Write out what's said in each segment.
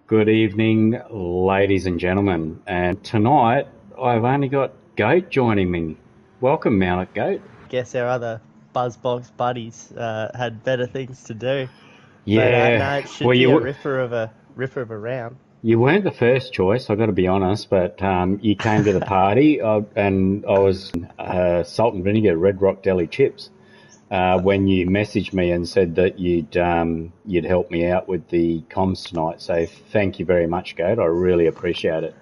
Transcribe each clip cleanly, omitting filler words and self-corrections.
Good evening, ladies and gentlemen. And tonight I've only got Goat joining me. Welcome, Mount Goat. Guess our other Buzzbox buddies had better things to do. But Yeah, no, it well, should be a ripper of a round. you weren't the first choice. I've got to be honest, but you came to the party, and I was salt and vinegar Red Rock Deli chips. When you messaged me and said that you'd help me out with the comms tonight, so thank you very much, Goat. I really appreciate it.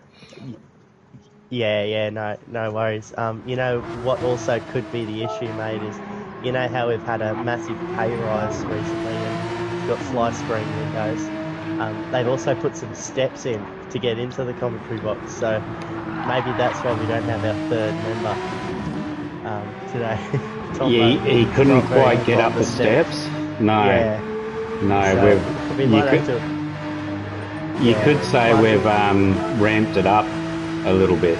Yeah, no worries. You know what also could be the issue, mate, is you know how we've had a massive pay rise recently and we've got fly screen windows. They've also put some steps in to get into the commentary box, so maybe that's why we don't have our third member today. He, Tombo he is couldn't not very quite get fond up the of steps. steps. No, Yeah, no, so we you might have could to. you Yeah, could we say might have we've to. ramped it up a little bit.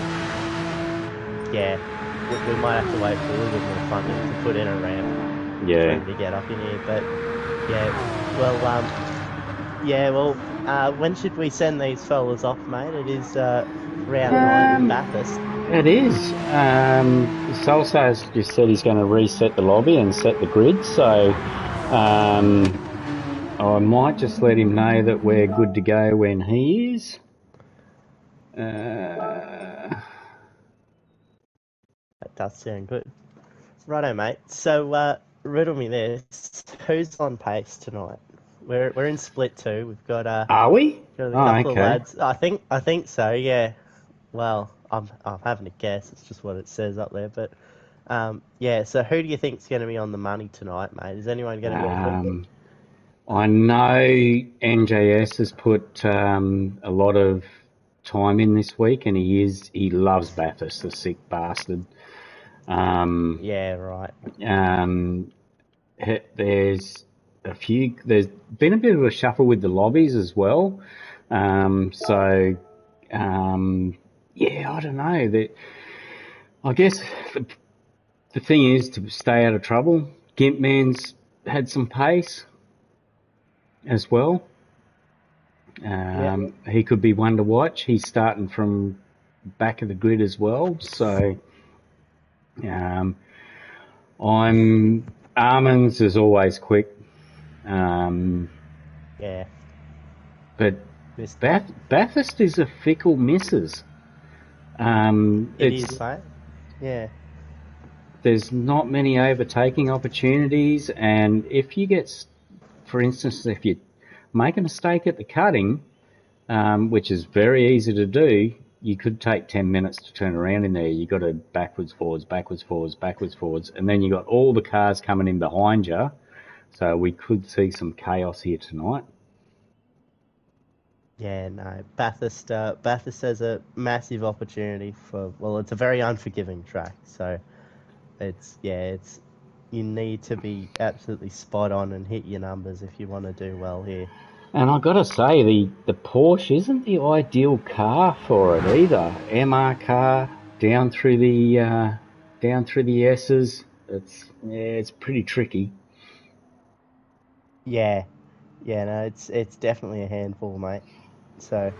Yeah, we might have to wait for a little bit more funding to put in a ramp for Yeah. him to get up in here. But yeah, well, yeah, well, when should we send these fellas off, mate? It is round 9 at Um, Bathurst. it is. Salsa has just said he's going to reset the lobby and set the grid, so I might just let him know that we're good to go when he is. Uh, That does sound good. Righto, mate. So, riddle me this: who's on pace tonight? We're in split two. We've are we? got a Oh, couple of okay. lads. I think so. Yeah. Well, I'm having a guess. It's just what it says up there. But yeah. So who do you think's going to be on the money tonight, mate? Is anyone going to be cooking? Um, I know NJS has put a lot of time in this week, and he loves Bathurst, the sick bastard. Um, Yeah. Right. um, there's been a bit of a shuffle with the lobbies as well. So yeah, I don't know. I guess the, the thing is to stay out of trouble. Gimpman's had some pace as well. Yeah. He could be one to watch. He's starting from back of the grid as well. So um, I'm Almonds is always quick, um, Yeah. but This Bathurst is a fickle misses. it It's is, mate. Yeah. There's not many overtaking opportunities, and if you get, for instance, if you make a mistake at the cutting, which is very easy to do, you could take 10 minutes to turn around in there. You got to backwards, forwards, backwards, forwards, backwards, forwards, and then you got all the cars coming in behind you. So we could see some chaos here tonight. Yeah. No. Bathurst has a massive opportunity for. Well, it's a very unforgiving track. So it's you need to be absolutely spot on and hit your numbers if you want to do well here. And I got to say, the Porsche isn't the ideal car for it either. MR car down through the S's. It's pretty tricky. Yeah. Yeah. No. It's definitely a handful, mate. So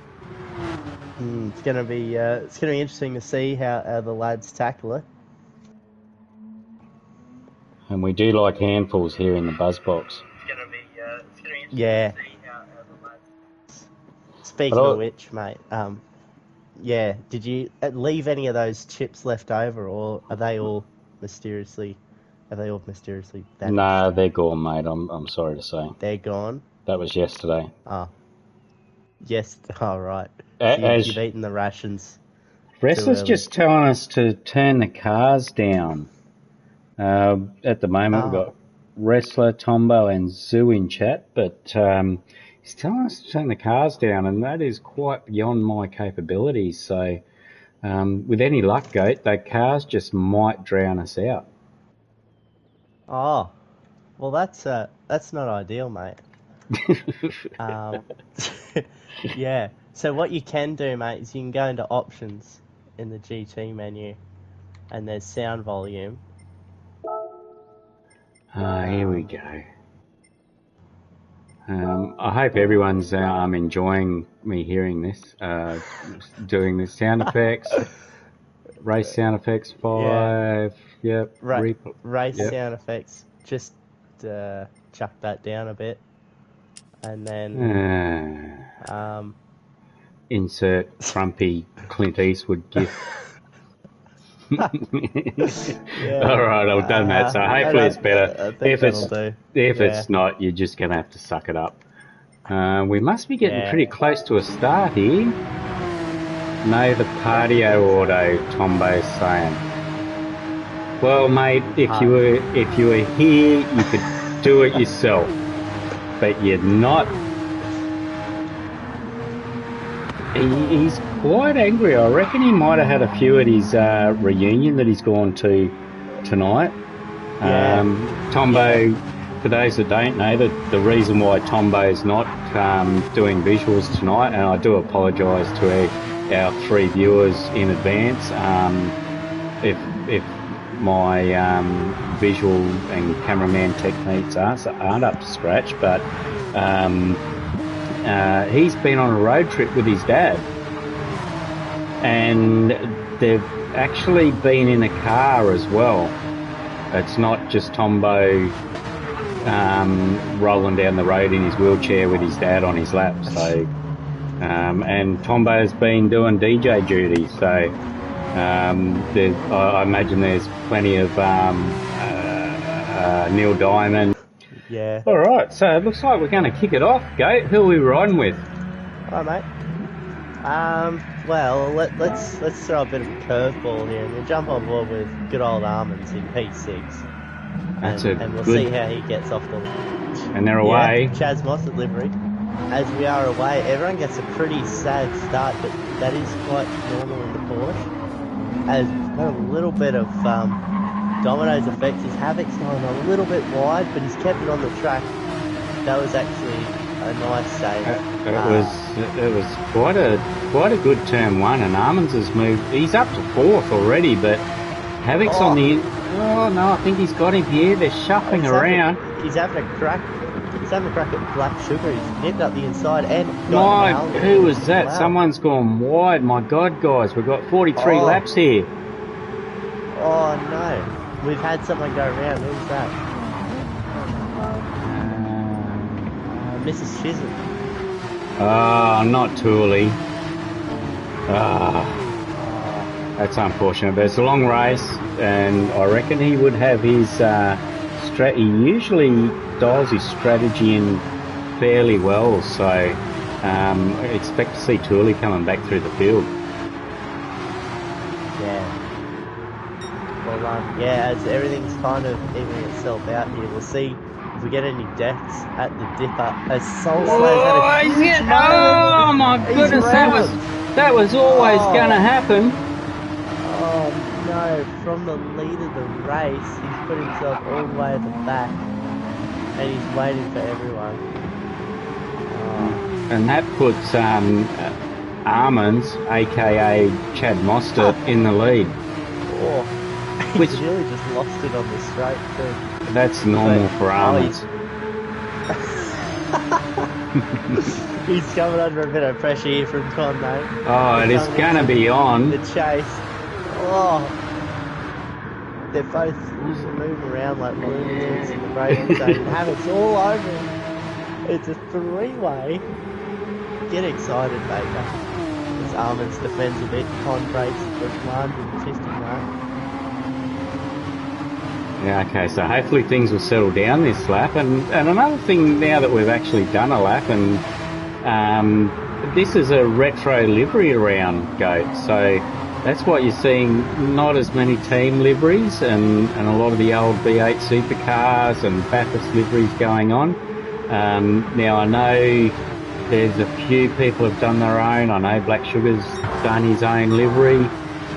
it's gonna be interesting to see how the lads tackle it. And we do like handfuls here in the buzz box. Yeah. But Speaking of which, mate, yeah, did you leave any of those chips left over, or mysteriously, are they all mysteriously vanished? nah, they're gone, mate. I'm sorry to say. They're gone. That was yesterday. Ah, yes. All right. So you've As eaten the rations too Wrestler's early. just telling us to turn the cars down. At the moment, we've Oh, got Wrestler, Tombo, and Zoo in chat, but he's telling us to turn the cars down, and that is quite beyond my capabilities. So, with any luck, Goat, that cars just might drown us out. oh. Well, that's not ideal, mate. Um, yeah. So what you can do, mate, is you can go into options in the GT menu, and there's sound volume. Here we Um, go. I hope everyone's enjoying me hearing this, doing the sound effects, race sound effects 5. Yep. Race Yep. sound effects. Just chuck that down a bit, and then insert frumpy Clint Eastwood gif. Yeah. All right, I've done that, so hopefully it's better. If it's not, you're just going to have to suck it up. We must be getting pretty close to a start here. No, the Patio Auto, Tombo's saying. Well, mate, if you were here, you could do it yourself, but you're not. He's quite angry. I reckon he might have had a few at his reunion that he's gone to tonight. Tombo, for those that don't know, the reason why Tombo's not doing visuals tonight, and I do apologise to our 3 viewers in advance if my visual and cameraman techniques aren't up to scratch, but he's been on a road trip with his dad, and they've actually been in a car as well. It's not just Tombo rolling down the road in his wheelchair with his dad on his lap. So, and Tombo's been doing DJ duty. So, I imagine there's plenty of Neil Diamond. Yeah. All right. So it looks like we're going to kick it off. Goat, who are we riding with? All right, mate. Well, let's throw a bit of a curveball here, and we'll jump on board with good old Almonds in P6. And we'll see how he gets off the. And they're away. Chaz Mossad livery. As we are away, everyone gets a pretty sad start, but that is quite normal in the Porsche. As got a little bit of Domino's effect. His Havoc's going a little bit wide, but he's kept it on the track. That was actually a nice save. It was quite a good turn 1, and Almonds has moved. He's up to 4th already, but Havoc's on the. Oh no, I think he's got him here. They're shuffling around. He's having a crack. He's having a crack at Black Sugar. He's nipped up the inside and. Who was that? Wow. Someone's gone wide. My God, guys, we've got 43 laps here. Oh no, we've had someone go around. Who's that? Mrs. Chisholm. Not Tooley. That's unfortunate, but it's a long race, and I reckon he would have his he usually dials his strategy in fairly well, so I expect to see Tooley coming back through the field. Yeah. Well, as everything's kind of evening itself out here, we'll see if we get any deaths at the dipper. As Soul Slayer's had a huge moment. Oh my goodness, that was always going to happen. Oh no, from the lead of the race, he's put himself all the way at the back, and he's waiting for everyone. And that puts Almonds, aka Chad Mostert, in the lead. He's really just lost it on the straight too. That's normal for Almonds. He's coming under a bit of pressure here from Con, mate. Oh, it is going to be on. The chase. They're both moving around like lunatics in the braking zone. Havoc's all over him. It's a 3-way. Get excited, Baker. As Almonds defends a bit, Con breaks the 150 mark. Yeah, okay, so hopefully things will settle down this lap. And another thing now that we've actually done a lap, and this is a retro livery around, Goat, so that's what you're seeing, not as many team liveries and a lot of the old V8 supercars and Bathurst liveries going on. Now I know there's a few people have done their own. I know Black Sugar's done his own livery,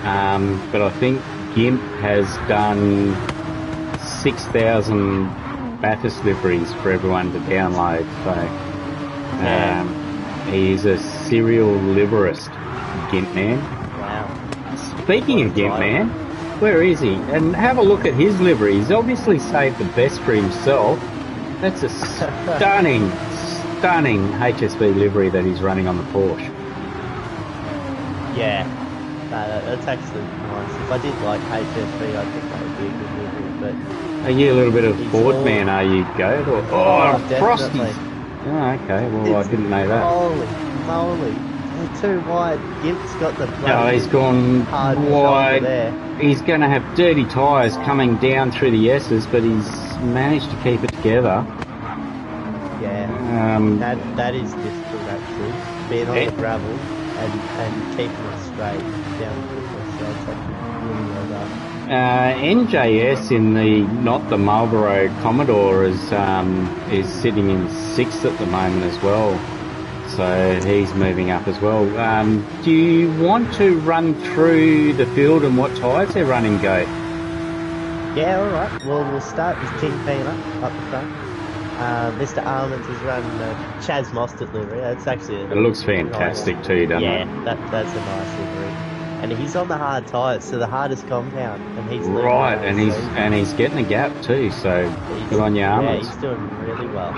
but I think Gimp has done 6,000 Bathurst liveries for everyone to download. So he is a serial liverist, Gimp man. Wow. Speaking of Gimp man, where is he? And have a look at his livery. He's obviously saved the best for himself. That's a stunning stunning HSV livery that he's running on the Porsche. Yeah, that's actually nice. If I did like HSV, I think that would be a good livery. But Are you a little bit of he's Ford all- man, are you, Goat? Or, definitely. Frosties. Oh, okay. Well, It's- I didn't know that. Holy moly! They're too wide. Gimp's got the Oh, bloody he's gone hard shoulder wide. there. He's going to have dirty tyres coming down through the S's, but he's managed to keep it together. Yeah, that is difficult actually. Being on Eh. the gravel and keeping it straight down the cliff. So it's actually really well done. NJS in not the Marlboro Commodore is sitting in 6th at the moment as well. So he's moving up as well. Do you want to run through the field and what tyres they're running, Goat? Yeah, alright. Well, we'll start with King Peanut up the front. Mr. Almonds is running the Chaz Mostert livery. That's actually It looks fantastic too, doesn't it? Yeah, that's a nice livery. And he's on the hard tyres, so the hardest compound. And he's Right, and he's getting a gap too, so good on your Yeah, Almonds. he's doing really well.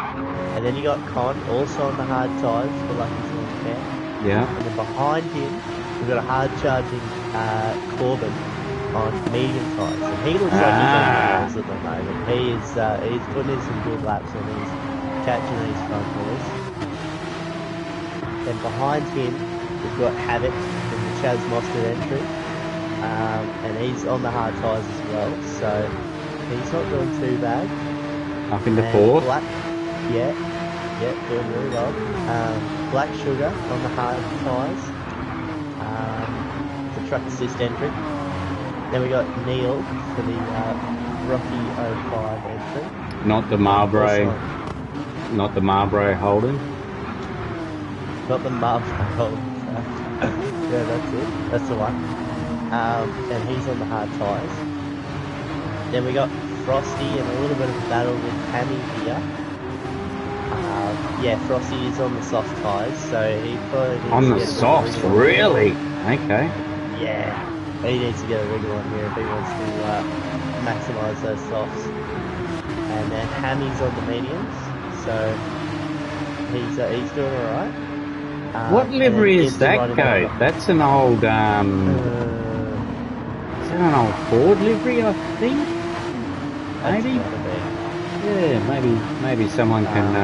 And then you got Con, also on the hard tyres for Lucky's Launch Camp. Yeah. And then behind him, we've got a hard charging Corbin on medium tyres. And he looks like he's on the rails at the moment. He's putting in some good laps and he's catching these front boys. Then behind him, we've got Havoc in the Chaz Mostert entry. And he's on the hard tyres as well, so he's not doing too bad. Up into And 4th. Yeah, doing really well. Black Sugar on the hard tyres. The truck assist entry. Then we got Neil for the Rocky 05 entry. Not the Marlboro, Also, not the Marlboro Holden. not the Marlboro. Yeah, that's it. That's the one. And he's on the hard tyres. Then we got Frosty and a little bit of a battle with Hammy here. Yeah, Frosty is on the soft tyres, so he probably needs On to the get a softs, wiggle on. really? Okay. Yeah, he needs to get a wiggle on here if he wants to maximise those softs. And then Hammy's on the mediums, so he's doing alright. What livery is that, Goat? That's an old, is that an old Ford livery, I think? Maybe? Yeah, maybe someone can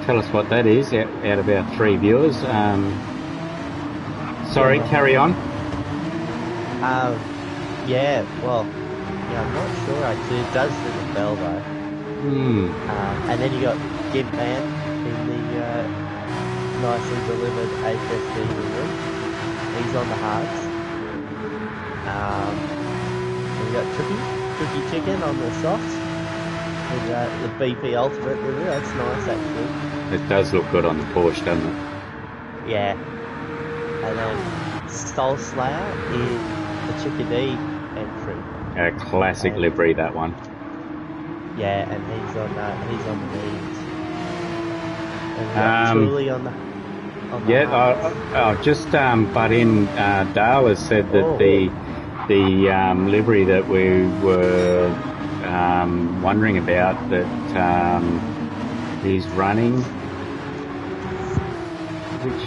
tell us what that is out of our 3 viewers. Sorry, carry on. Yeah, well, yeah, I'm not sure actually. It does ring a bell though. And then you got Gimp Man in the nicely delivered HSV livery. He's on the hards. We got Tricky Chicken on the softs. With the BP Ultimate livery. That's nice actually. It does look good on the Porsche, doesn't it? Yeah. And then Soul Slayer in the Chickadee entry. A classic livery, that one. Yeah, and he's on the leads. And we got Truly on the Yeah, hards. I'll just butt in. Dale has said that the livery that we were wondering about that he's running, which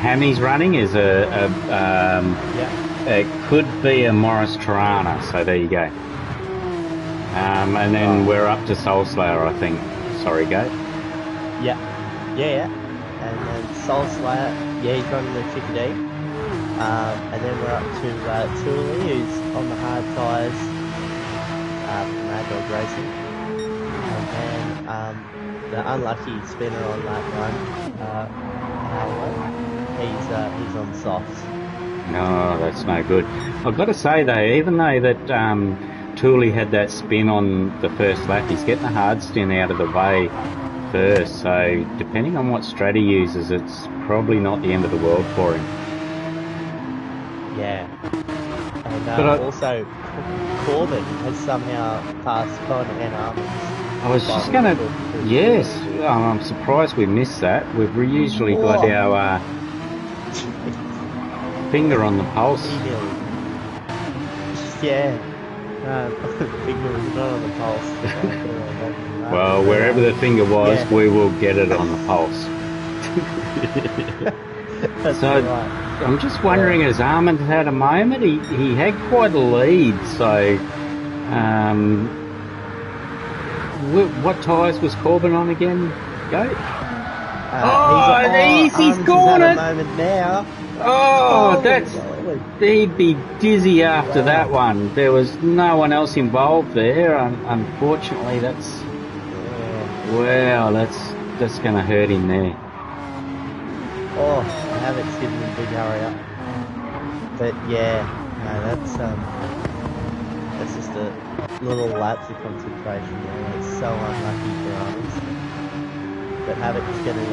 Hammy's running, is it could be a Morris Tirana. So there you go. And then we're up to Soul Slayer, I think. Sorry, Goat. Yeah. And then Soul Slayer, yeah, he's running the Chickadee. And then we're up to Thule, who's on the hard tyres from Mad Dog Racing. And then the unlucky spinner on that one, he's on softs. No, that's no good. I've got to say though, even though that Tooley had that spin on the first lap, he's getting a hard stint out of the way first, so depending on what strat he uses, it's probably not the end of the world for him. Yeah. And also, Corbin has somehow passed Con and Almonds. I was just going to... Yes, I'm surprised we missed that. We've usually got our finger on the pulse. Yeah. Finger was not on the pulse. Well, wherever the finger was, yeah. we will get it on the pulse. That's So right. I'm just wondering, has Armand had a moment? He had quite a lead, so what tyres was Corbin on again? Go. He's gone had it. a moment now. Oh, Holy. he'd be dizzy after that one. There was no one else involved there. Unfortunately, that's going to hurt him there. Oh, Havoc's giving him a big hurry up. But yeah, no, that's just a little lapse of concentration there. It's so unlucky for Arms. But Havoc's going to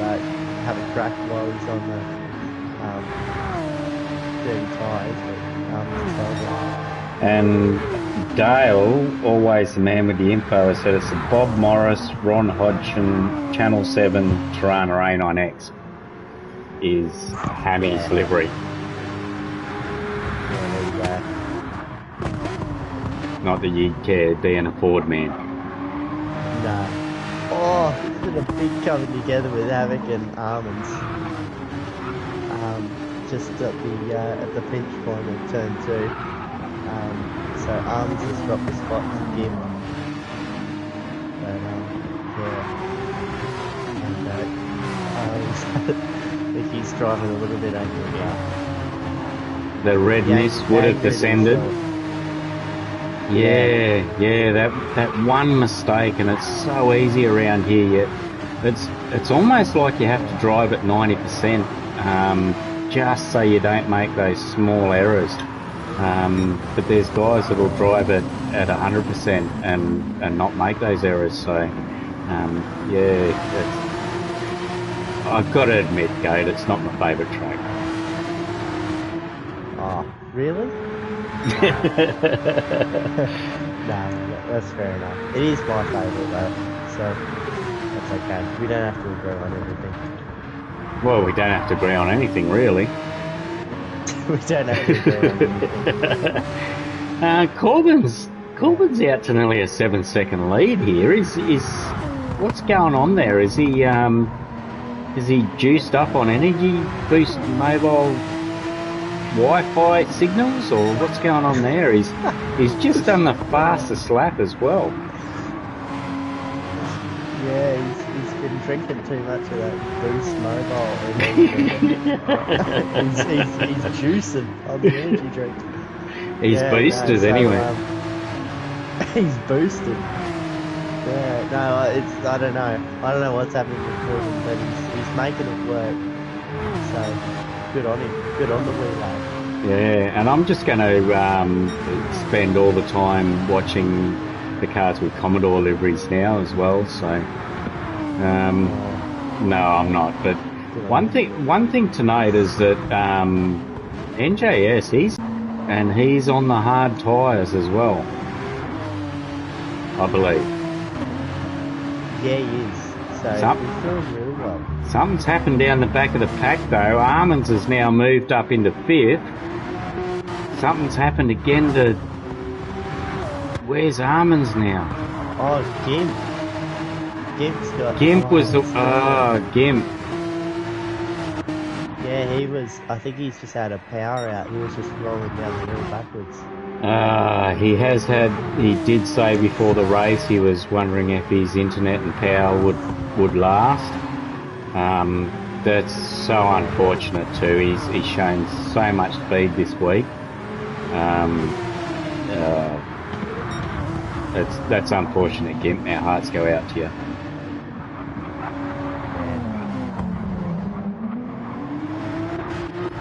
have a crack while he's on the dirty tyres. And Dale, always the man with the info, has said it's a Bob Morris, Ron Hodgson, Channel 7, Tirana A9X is Hammy's livery. Not that you'd care being a Ford man. No. Oh, it's been a big coming together with Havoc and Armands. Just at the pinch point of turn 2. So Armands has dropped the spot to Gim. But yeah. I think he's driving a little bit angry now. The red mist would have descended. Yeah, that one mistake, and it's so easy around here yet. It's almost like you have to drive at 90%, just so you don't make those small errors. But there's guys that will drive it at 100% and not make those errors. So I've got to admit, Gate, it's not my favourite track. Oh, really? No, that's fair enough. It is my favourite though, so that's okay. We don't have to agree on everything. Well, we don't have to agree on anything, really. We don't have to agree on anything. Corbin's out to nearly a 7-second lead here. Is what's going on there? Is he juiced up on energy boost mobile Wi-Fi signals, or what's going on there? He's just done the fastest lap as well. Yeah, he's been drinking too much of that Boost mobile. he's juicing on the energy drink. He's boosted anyway. He's boosted. Yeah, no, I don't know what's happening with Corbin, but he's making it work. So. Good on him. Good on the wheel. Yeah, and I'm just going to spend all the time watching the cars with Commodore liveries now as well. So, no, I'm not. But one thing to note is that NJS he's on the hard tyres as well, I believe. Yeah, he is. So he's doing really well. Something's happened down the back of the pack though. Armands has now moved up into 5th. Something's happened again to... Where's Armands now? Oh, Gimp. Gimp's got... Gimp was the... Gimp. Yeah, he was... I think he's just had a power out. He was just rolling down the hill backwards. He did say before the race he was wondering if his internet and power would last. That's so unfortunate too. He's shown so much speed this week. That's unfortunate, Gimp. Our hearts go out to you.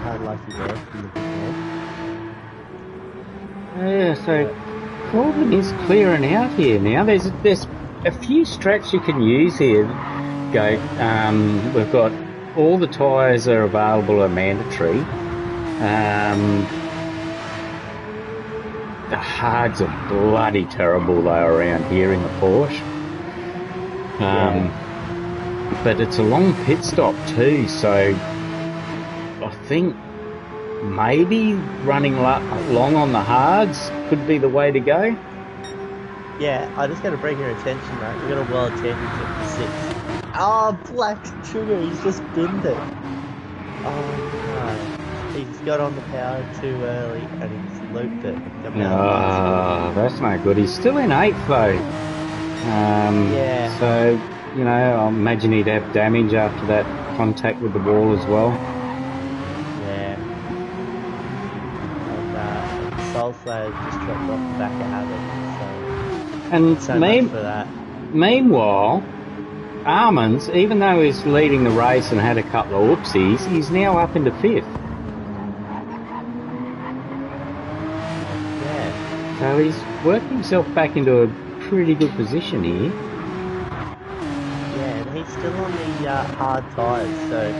Unlucky there from the beginning. Yeah, so Corbin is clearing out here now. There's a few straps you can use here. We've got all the tyres are available are mandatory. The hards are bloody terrible though around here in the Porsche. But it's a long pit stop too, so I think maybe running long on the hards could be the way to go. Yeah, I just got to bring your attention, mate. We've got a world championship for 6. Oh, Black Sugar, he's just binned it. Oh no. He's got on the power too early and he's looped it. Come out Oh, that's no good. He's still in 8th though. Yeah. So, you know, I imagine he'd have damage after that contact with the wall as well. Yeah. And Soul Slayer just dropped off the back of Havoc. And So much for that. Meanwhile, Armands, even though he's leading the race and had a couple of whoopsies, he's now up into 5th. Yeah. So he's worked himself back into a pretty good position here. Yeah, and he's still on the hard tyres, so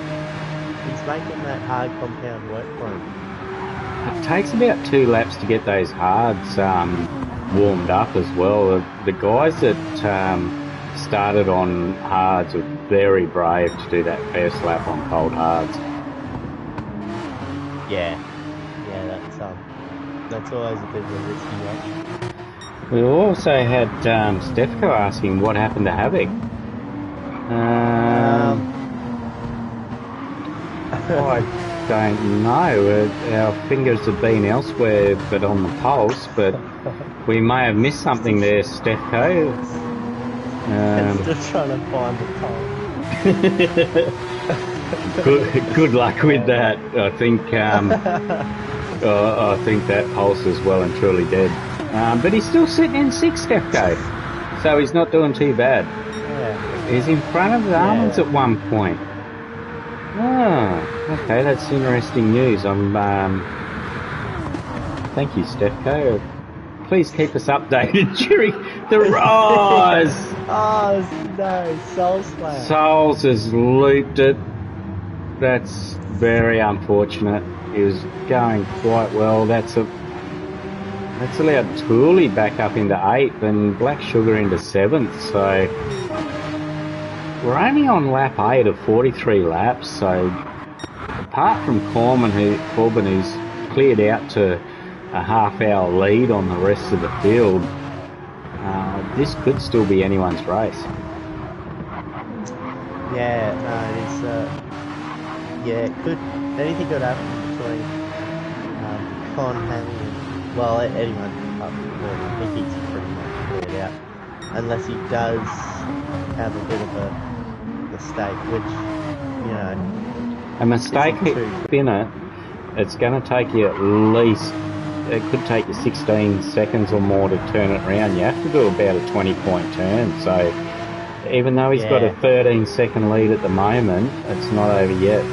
he's making that hard compound work for him. It takes about 2 laps to get those hards warmed up as well. The guys that started on hards were very brave to do that first lap on cold hards. Yeah, that's always a bit of a risky one. We also had Stefko asking what happened to Havoc. I don't know. Our fingers have been elsewhere but on the pulse, but we may have missed something there, Stefko. Still trying to find the pulse. Good luck with that. I think that pulse is well and truly dead. But he's still sitting in 6th, Stefko, so he's not doing too bad. Yeah. He's in front of the Armands at one point. Oh, okay, that's interesting news. Thank you, Stefko. Please keep us updated during the rise. Oh no, Soul Slayer. Souls has looped it. That's very unfortunate. He was going quite well. That's allowed Tooley back up into 8th and Black Sugar into 7th. So we're only on lap 8 of 43 laps. So apart from Corbin, who's cleared out to a half-hour lead on the rest of the field, this could still be anyone's race. Yeah, it could. Anything could happen between Con, Hammy, and anyone up there. Mickey's pretty much cleared out, unless he does have a bit of a mistake, which a mistake in it. It's going to take you at least. It could take you 16 seconds or more to turn it around. You have to do about a 20-point turn. So even though he's got a 13-second lead at the moment, it's not over yet.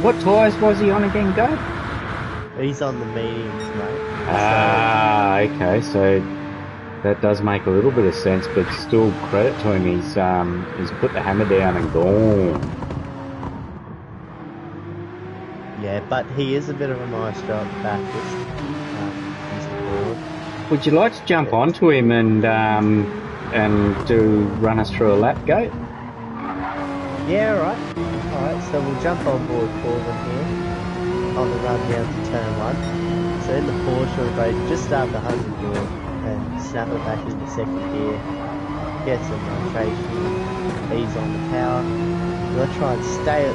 What tyres was he on again, Go? He's on the mediums, mate. Okay. So that does make a little bit of sense, but still credit to him. He's put the hammer down and gone. Yeah, but he is a bit of a maestro at the back. He's bored. Would you like to jump onto him and run us through a lap, Go? Yeah, alright, so we'll jump on board Corbin here on the run down to turn 1. So in the Porsche, we'll go just after 100 door and snap it back into second gear, get some rotation, ease on the power. We'll try and stay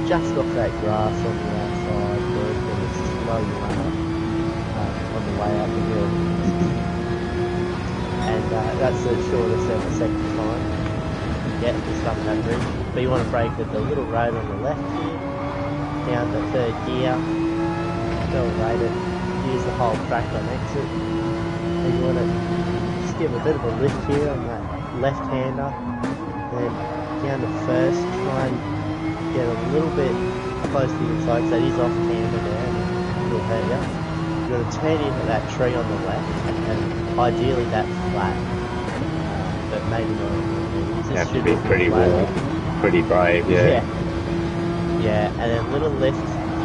just off that grass on the outside, but it's slow run on the way up the hill. And that's the shortest ever second time. Yeah, just up that bridge. But you want to brake at the little road on the left here, down the third gear, accelerate it, use the whole track on exit. And you want to just give a bit of a lift here on that left-hander, then down to first, try and get a little bit close to the spokes. That is off camber there, and it'll hurt you. You're going to turn into that tree on the left, and ideally that's flat, but maybe not. You have to be pretty warm, pretty brave, yeah. Yeah, and then a little lift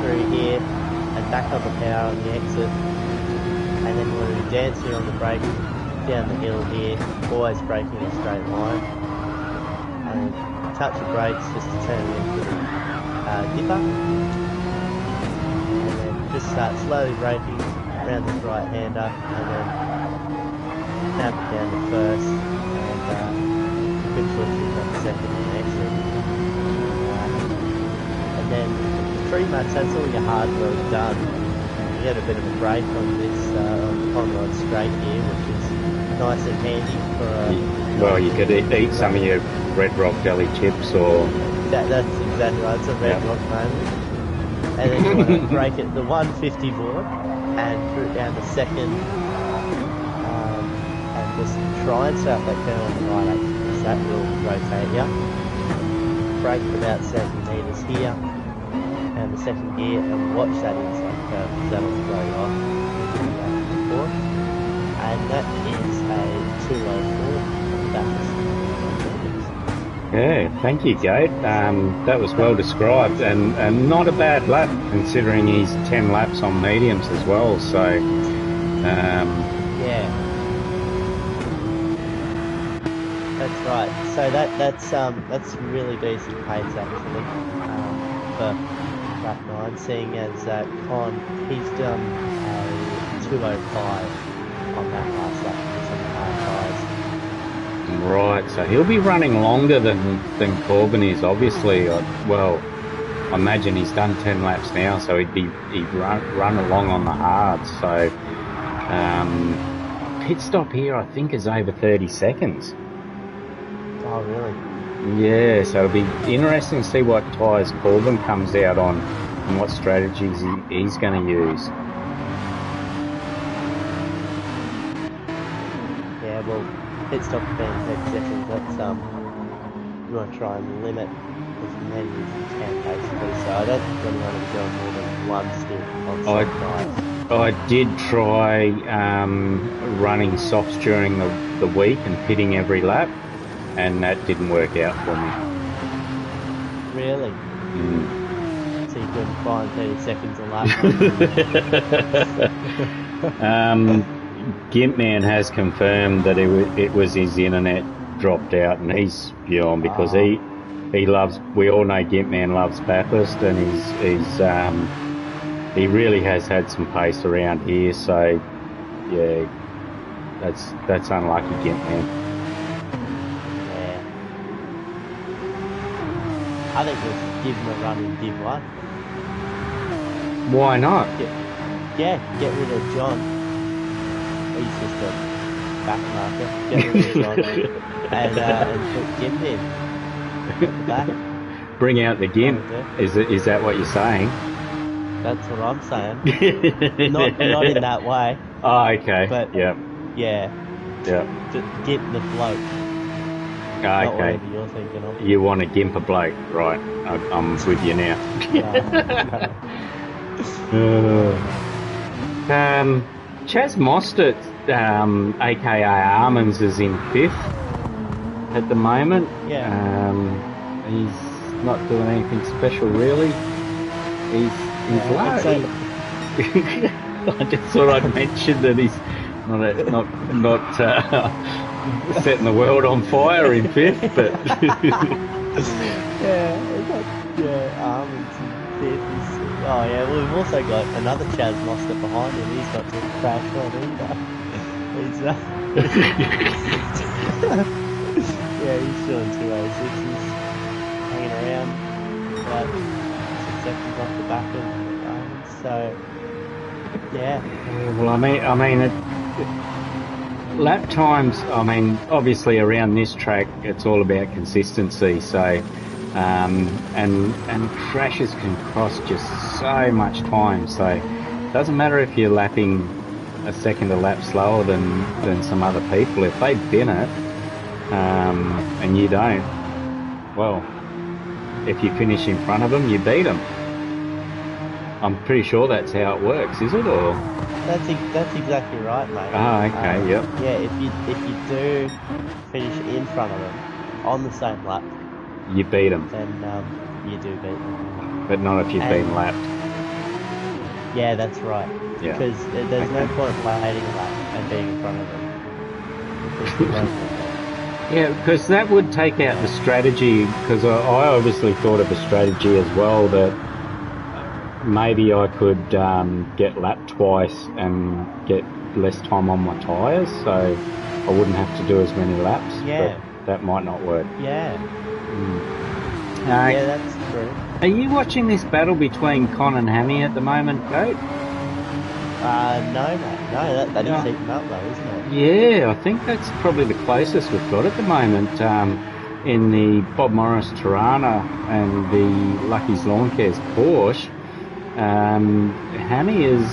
through here, and back on the power on the exit, and then we're going to dance here on the brake, down the hill here, always braking in a straight line, and touch the brakes just to turn it into the dipper, and then just start slowly braking around this right hander, and then napped down the first, and eventually got the second and exit. And then pretty much that's all your hard work done. You get a bit of a break on this Conrod straight here, which is nice and handy for well, you could eat some of your Red Rock Deli chips or... That's exactly right, it's a Red Rock moment. And then you want to break it the 150 board and put down the second and just try and start that curl on the right eight because that will rotate you. Brake for about 70 metres here and the second gear and watch that inside curve because that'll throw you off. And that is a 204 backwards. Yeah, thank you, Gate. That was well described and not a bad lap considering he's 10 laps on mediums as well. So, yeah, that's right. So that's really decent pace actually for lap 9. Seeing as Con he's done a 205 on that last lap because of the hard tyres. Right, so he'll be running longer than Corbin is, obviously. Well, I imagine he's done 10 laps now, so he'd run along on the hards. So pit stop here, I think, is over 30 seconds. Oh, really? Yeah, so it'll be interesting to see what tyres Corbin comes out on and what strategies he's going to use. Yeah, well, pit stop being 30 seconds, that's, you want to try and limit as many as you can, basically, so I don't think anyone will be going more than one stick on some tyres. I did try running softs during the week and pitting every lap, and that didn't work out for me. Really? So you couldn't find 30 seconds a lap? Gimpman has confirmed that it was his internet dropped out, and he's beyond because he loves. We all know Gimpman loves Bathurst, and he really has had some pace around here. So yeah, that's unlucky, Gimpman. Yeah, I think we'll give him a run in Div 1. Why not? Get rid of John. He's just a back marker. Get rid of John and put Gimp in. At the back. Bring out the Gimp. Is that what you're saying? That's what I'm saying. not in that way. Oh, okay. But yeah. Just Gimp the bloke. Oh, Not okay. whatever you're thinking of. You want to Gimp a bloke, right? I'm with you now. Chaz Mostert, aka Armans, is in 5th at the moment. Yeah. He's not doing anything special really. He's low. I just thought I'd mention that he's not setting the world on fire in 5th, but Armans in 5th. Oh yeah, well, we've also got another Chaz Mostert behind him. He's got to crash on either. He's he's doing 206. He's hanging around about 6 seconds off the back of Armans. So yeah. Well, I mean, lap times. I mean, obviously around this track, it's all about consistency. So. And crashes can cost just so much time. So it doesn't matter if you're lapping a second a lap slower than some other people. If they bin it and you don't, well, if you finish in front of them, you beat them. I'm pretty sure that's how it works, is it? Or that's exactly right, mate. Oh, okay, yep. Yeah, if you do finish in front of them on the same lap. You beat them. Then you do beat them. But not if you've been lapped. Yeah, that's right. Yeah. Because there's no point waiting a lap and being in front of them. Yeah, because that would take out the strategy, because I obviously thought of a strategy as well that maybe I could get lapped twice and get less time on my tyres, so I wouldn't have to do as many laps. Yeah. But that might not work. Yeah. Yeah, that's true. Are you watching this battle between Con and Hammy at the moment, Goat? No, mate. No, that is heating up though, isn't it? Yeah, I think that's probably the closest we've got at the moment. In the Bob Morris Tirana and the Lucky's Lawn Cares Porsche, Hammy is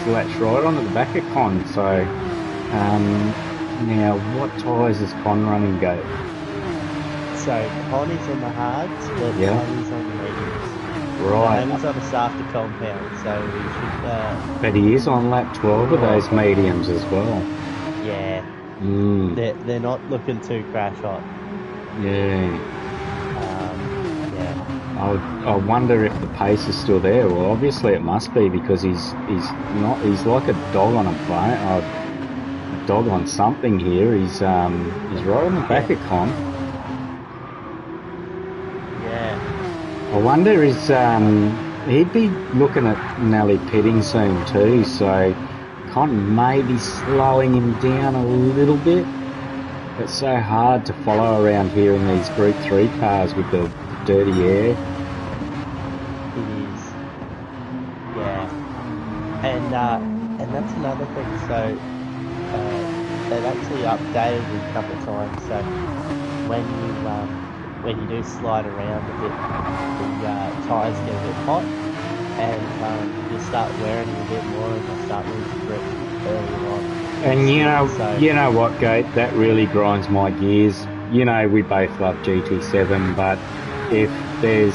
latched right on at the back of Con. So now, what tyres is Con running, Goat? So Con is on the hards, but Hammy's on the mediums. Right. Hammy's on a softer compound, so we should. But he is on lap 12 of those mediums as well. Yeah. They're not looking too crash hot. Yeah. Yeah. I wonder if the pace is still there. Well, obviously it must be, because he's like a dog on a bone, a dog on something here. He's right on the back of Con. Yeah. I wonder he'd be looking at Nelly pitting soon too, so Con may be slowing him down a little bit. It's so hard to follow around here in these Group 3 cars with the dirty air. It is. Yeah. And that's another thing. So they've actually updated it a couple of times. So when you do slide around a bit, the tyres get a bit hot, and you start wearing them a bit more, and they start losing grip early on. And you know what, Goat, that really grinds my gears. You know, we both love GT7, but if there's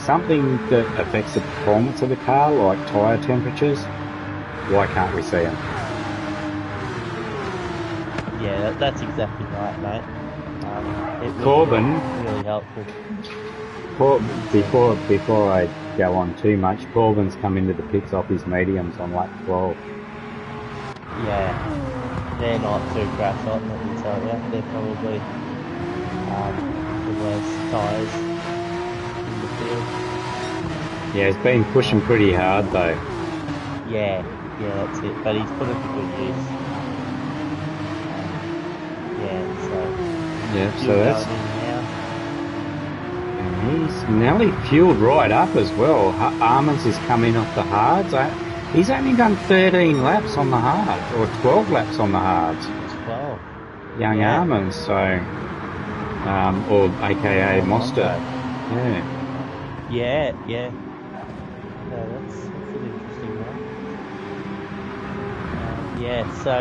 something that affects the performance of the car, like tyre temperatures, why can't we see them? Yeah, that's exactly right, mate. It Corbin, really helpful. Before I go on too much, Corbin's come into the pits off his mediums on lap 12. Yeah, they're not too crash hot, let me tell you. They're probably the worst tyres in the field. Yeah, he's been pushing pretty hard though. Yeah, that's it. But he's put it to good use. So that's. And he's nearly fueled right up as well. Armans is coming off the hards. He's only done 13 laps on the hards, or 12 laps on the hards. 12. Young Armans, so, or AKA Monster. Yeah. No, that's an interesting one. So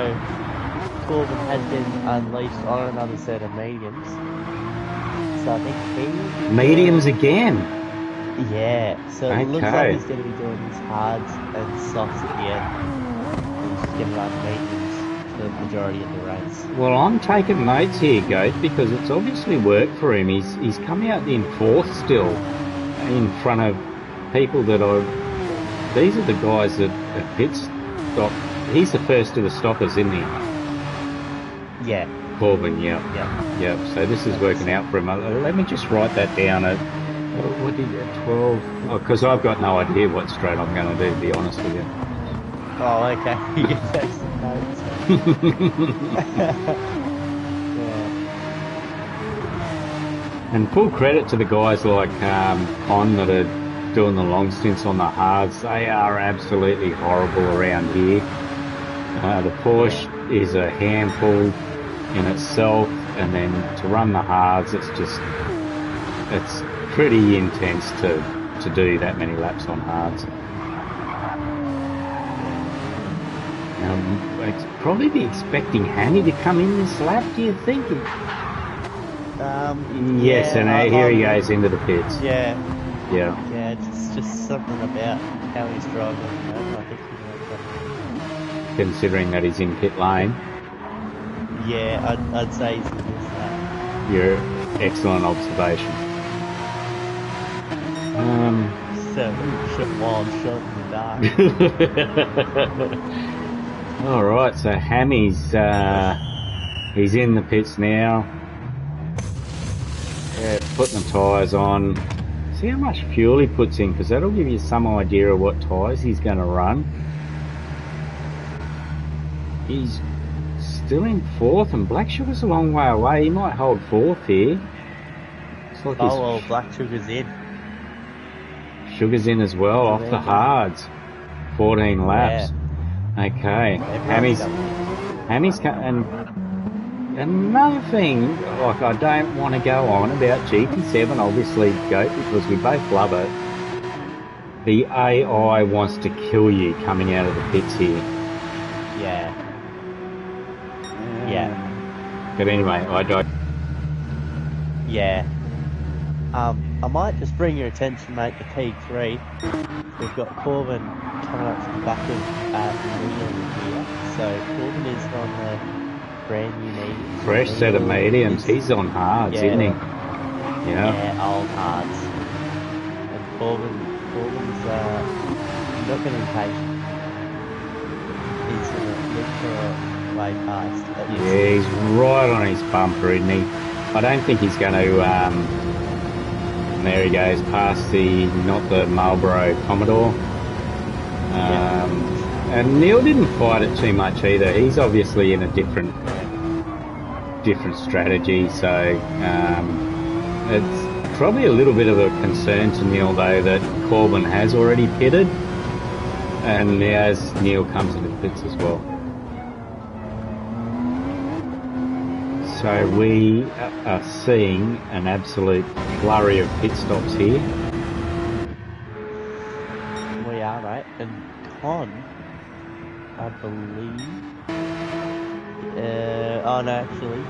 Corbin has been unleashed on another set of mediums. So I think mediums again. Yeah, so it looks like he's going to be doing his hards and softs at the end. He's just going to run mediums for the majority of the race. Well, I'm taking notes here, Goat, because it's obviously worked for him. He's coming out in fourth still, in front of people that are. These are the guys that at pit stop. He's the first of the stoppers, isn't he? Yeah. Corbin, yeah. So this is working out for him. Let me just write that down. What did you 12? Because I've got no idea what straight I'm going to do, to be honest with you. Oh, okay. You can take some notes. And full credit to the guys like Con that are doing the long stints on the hards. They are absolutely horrible around here. The Porsche is a handful in itself, and then to run the hards, it's pretty intense to do that many laps on hards. It's probably be expecting Hammy to come in this lap, do you think? Yes, and here he goes into the pits. Yeah, it's just something about how he's driving. I think he's considering that he's in pit lane. Yeah, I'd say he's in this lap. Your excellent observation. While I'm shot in the dark. Alright, so Hammy's he's in the pits now. Yeah, putting the tyres on. See how much fuel he puts in, because that'll give you some idea of what tyres he's going to run. He's still in fourth, and Black Sugar's a long way away. He might hold fourth here. It's like Oh, well, Black Sugar's in. Sugar's in as well, off the hards. 14 laps. Yeah. Okay. Hammy's and another thing, like, I don't want to go on about GP7, obviously, Goat, because we both love it. The AI wants to kill you coming out of the pits here. Yeah. Yeah. But anyway, I don't. Yeah. I might just bring your attention, mate, to P3. We've got Corbin coming up to the back of medium here. So Corbin is on the brand new medium. Fresh set of mediums. He's on hards, isn't he? Yeah. Yeah, old hards. And Corbin's not going to be patient. He's going to look for a way past. Yeah, he's right on his bumper, isn't he? I don't think he's going to. There he goes, past not the Marlboro Commodore. And Neil didn't fight it too much either. He's obviously in a different strategy, so it's probably a little bit of a concern to Neil though that Corbin has already pitted, and as Neil comes into pits as well. So we are seeing an absolute flurry of pit stops here. We are, mate. And Con, I believe... oh no, actually.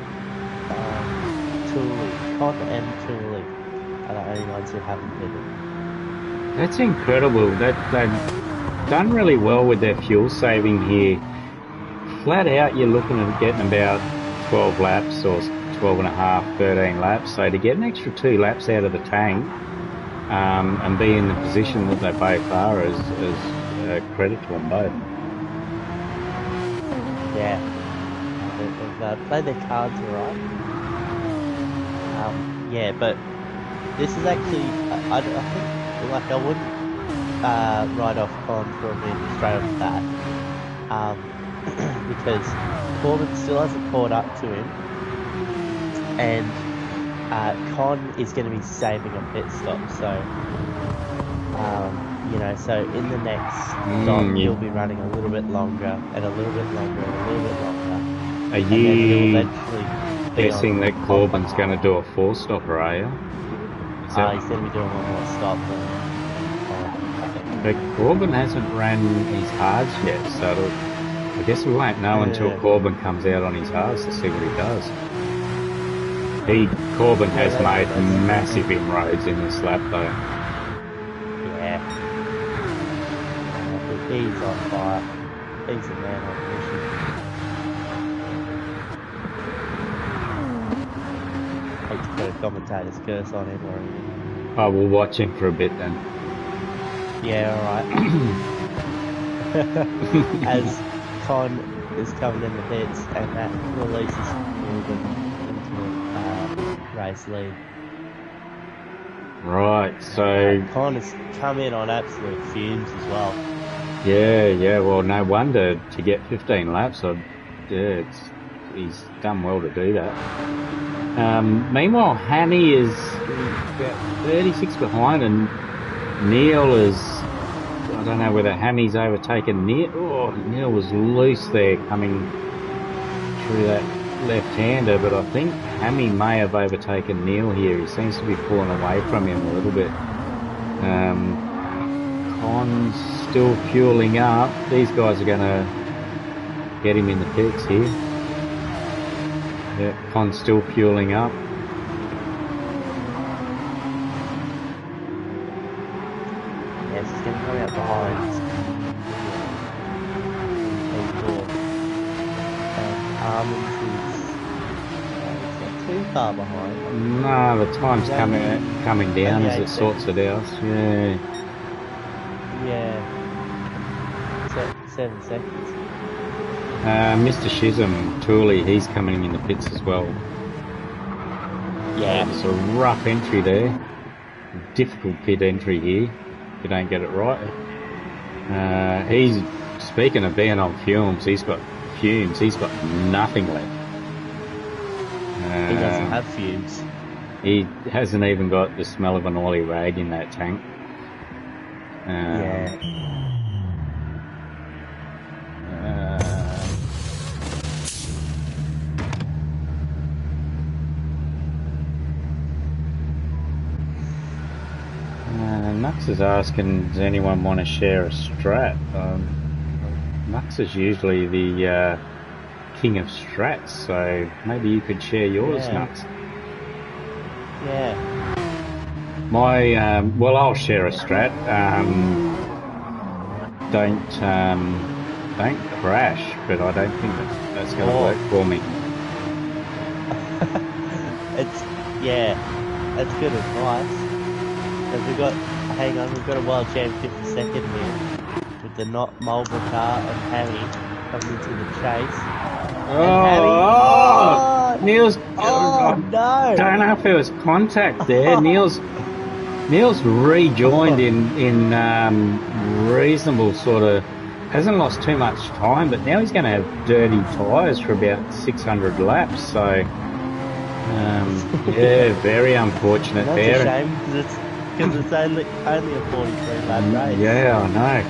Tooley. Con and Tooley are the only ones who haven't pitted. That's incredible. They've done really well with their fuel saving here. Flat out, you're looking at getting about 12 laps or 12 and a half, 13 laps. So to get an extra 2 laps out of the tank and be in the position that they both are is a credit to them both. Yeah. They've played their cards right. Yeah, but this is actually, I think, like, I wouldn't write off Con for a win straight off the bat. Because Corbin still hasn't caught up to him, and Con is going to be saving a pit stop, so so in the next stop he'll be running a little bit longer and a little bit longer and a little bit longer. Are you guessing that Corbin's going to do a 4-stopper, are you? He's going to be doing one more stop. But Corbin hasn't ran his hards yet, so I guess we won't know until Corbin comes out on his hards to see what he does. Corbin has made massive inroads in this lap though. Yeah. He's on fire. He's a man on mission. Hate to put a commentator's curse on him or anything. Oh, we'll watch him for a bit then. Yeah, alright. As Con is coming in the pits and that releases Corbin into race lead. Right, so Con has come in on absolute fumes as well. Yeah, well, no wonder to get 15 laps. He's done well to do that. Meanwhile, Hammy is about 36 behind, and Neil is, I don't know whether Hammy's overtaken Neil. Oh, Neil was loose there coming through that left-hander, but I think Hammy may have overtaken Neil here. He seems to be pulling away from him a little bit. Con's still fueling up. These guys are going to get him in the pits here. Yeah, Con's still fueling up. Yes, he's going to come out behind. Armins is not too far behind. No, the time's coming down as it sorts it out. Yeah. Yeah. 7 seconds. Mr. Chisholm, Tooley, he's coming in the pits as well. Yeah. It's a rough entry there. Difficult pit entry here if you don't get it right. He's, speaking of being on fumes, he's got fumes. He's got nothing left. He doesn't have fumes. He hasn't even got the smell of an oily rag in that tank. Yeah. Nux is asking, does anyone want to share a strat? Nux is usually the king of strats, so maybe you could share yours, Nux. Yeah. Well, I'll share a strat. Don't crash, but I don't think that's going to work for me. That's good advice. Because we've got a Wild Champ 52nd here with the not Marlborough car and Hammy coming into the chase. Niels! Oh no! I don't know if there was contact there. Niels rejoined in reasonable sort of, hasn't lost too much time, but now he's going to have dirty tyres for about 600 laps. So yeah, very unfortunate there. That's a shame because it's only a 43 lap race. Yeah, I know.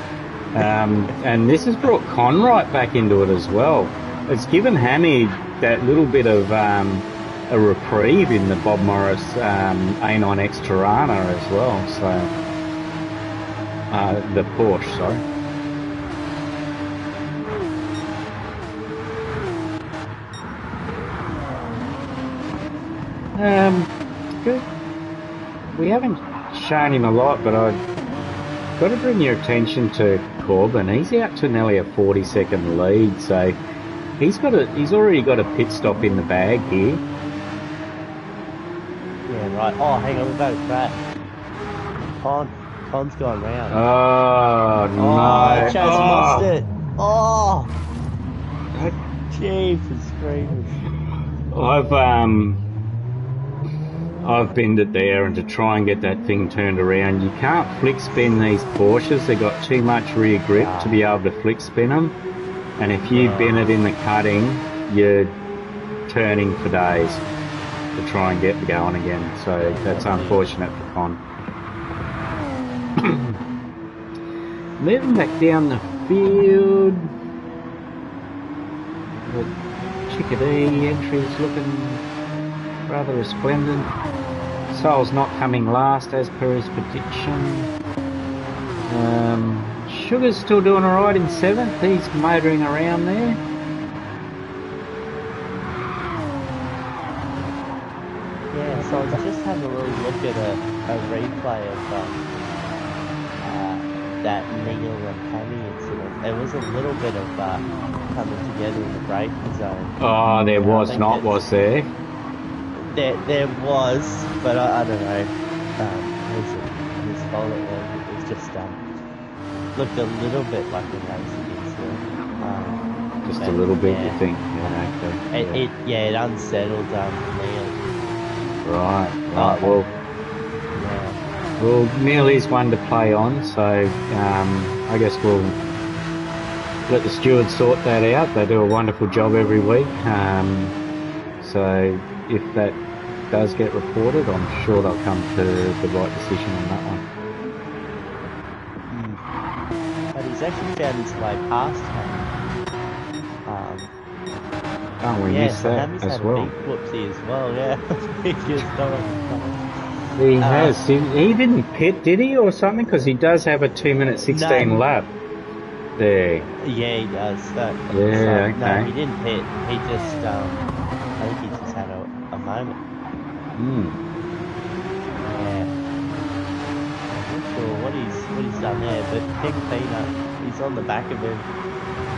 And this has brought Conright back into it as well. It's given Hammy that little bit of a reprieve in the Bob Morris A9X Tirana as well. So the Porsche, sorry. Good. We haven't shown him a lot, but I've got to bring your attention to Corbin. He's out to nearly a 40-second lead, so he's already got a pit stop in the bag here. Yeah, right. Oh, hang on, we've got a crash. Con's gone round. Oh, no. Oh, Chaz lost it. Oh, jeepers screamers. I've been there and to try and get that thing turned around. You can't flick spin these Porsches. They've got too much rear grip to be able to flick spin them. And if you bin it in the cutting, you're turning for days to try and get going again. So that's unfortunate for Con. Moving back down the field. The Chickadee entry's looking rather resplendent. Soul's not coming last as per his prediction. Sugar's still doing alright in 7th. He's motoring around there. Yeah, so I was just having a little look at a replay of that Neil and Hammy incident. There was a little bit of coming together in the braking zone. Oh, there was not, was there? There was, but I don't know. His fault it was just looked a little bit like a racing incident. Just a little bit, you think? Yeah, okay. It unsettled Neil. Right. Well, Neil is one to play on, so I guess we'll let the stewards sort that out. They do a wonderful job every week. So if that does get reported, I'm sure they'll come to the right decision on that one. But he's actually found his way past him. We missed that Hammy's as had well. a big whoopsie as well, yeah. He just got on the He has. He didn't pit, did he, or something? Because he does have a 2-minute 16 lap there. Yeah, he does. Okay. No, he didn't pit. He just, I think he just had a moment. Yeah. I'm not sure what he's done there, but Pink Peanut, he's on the back of him.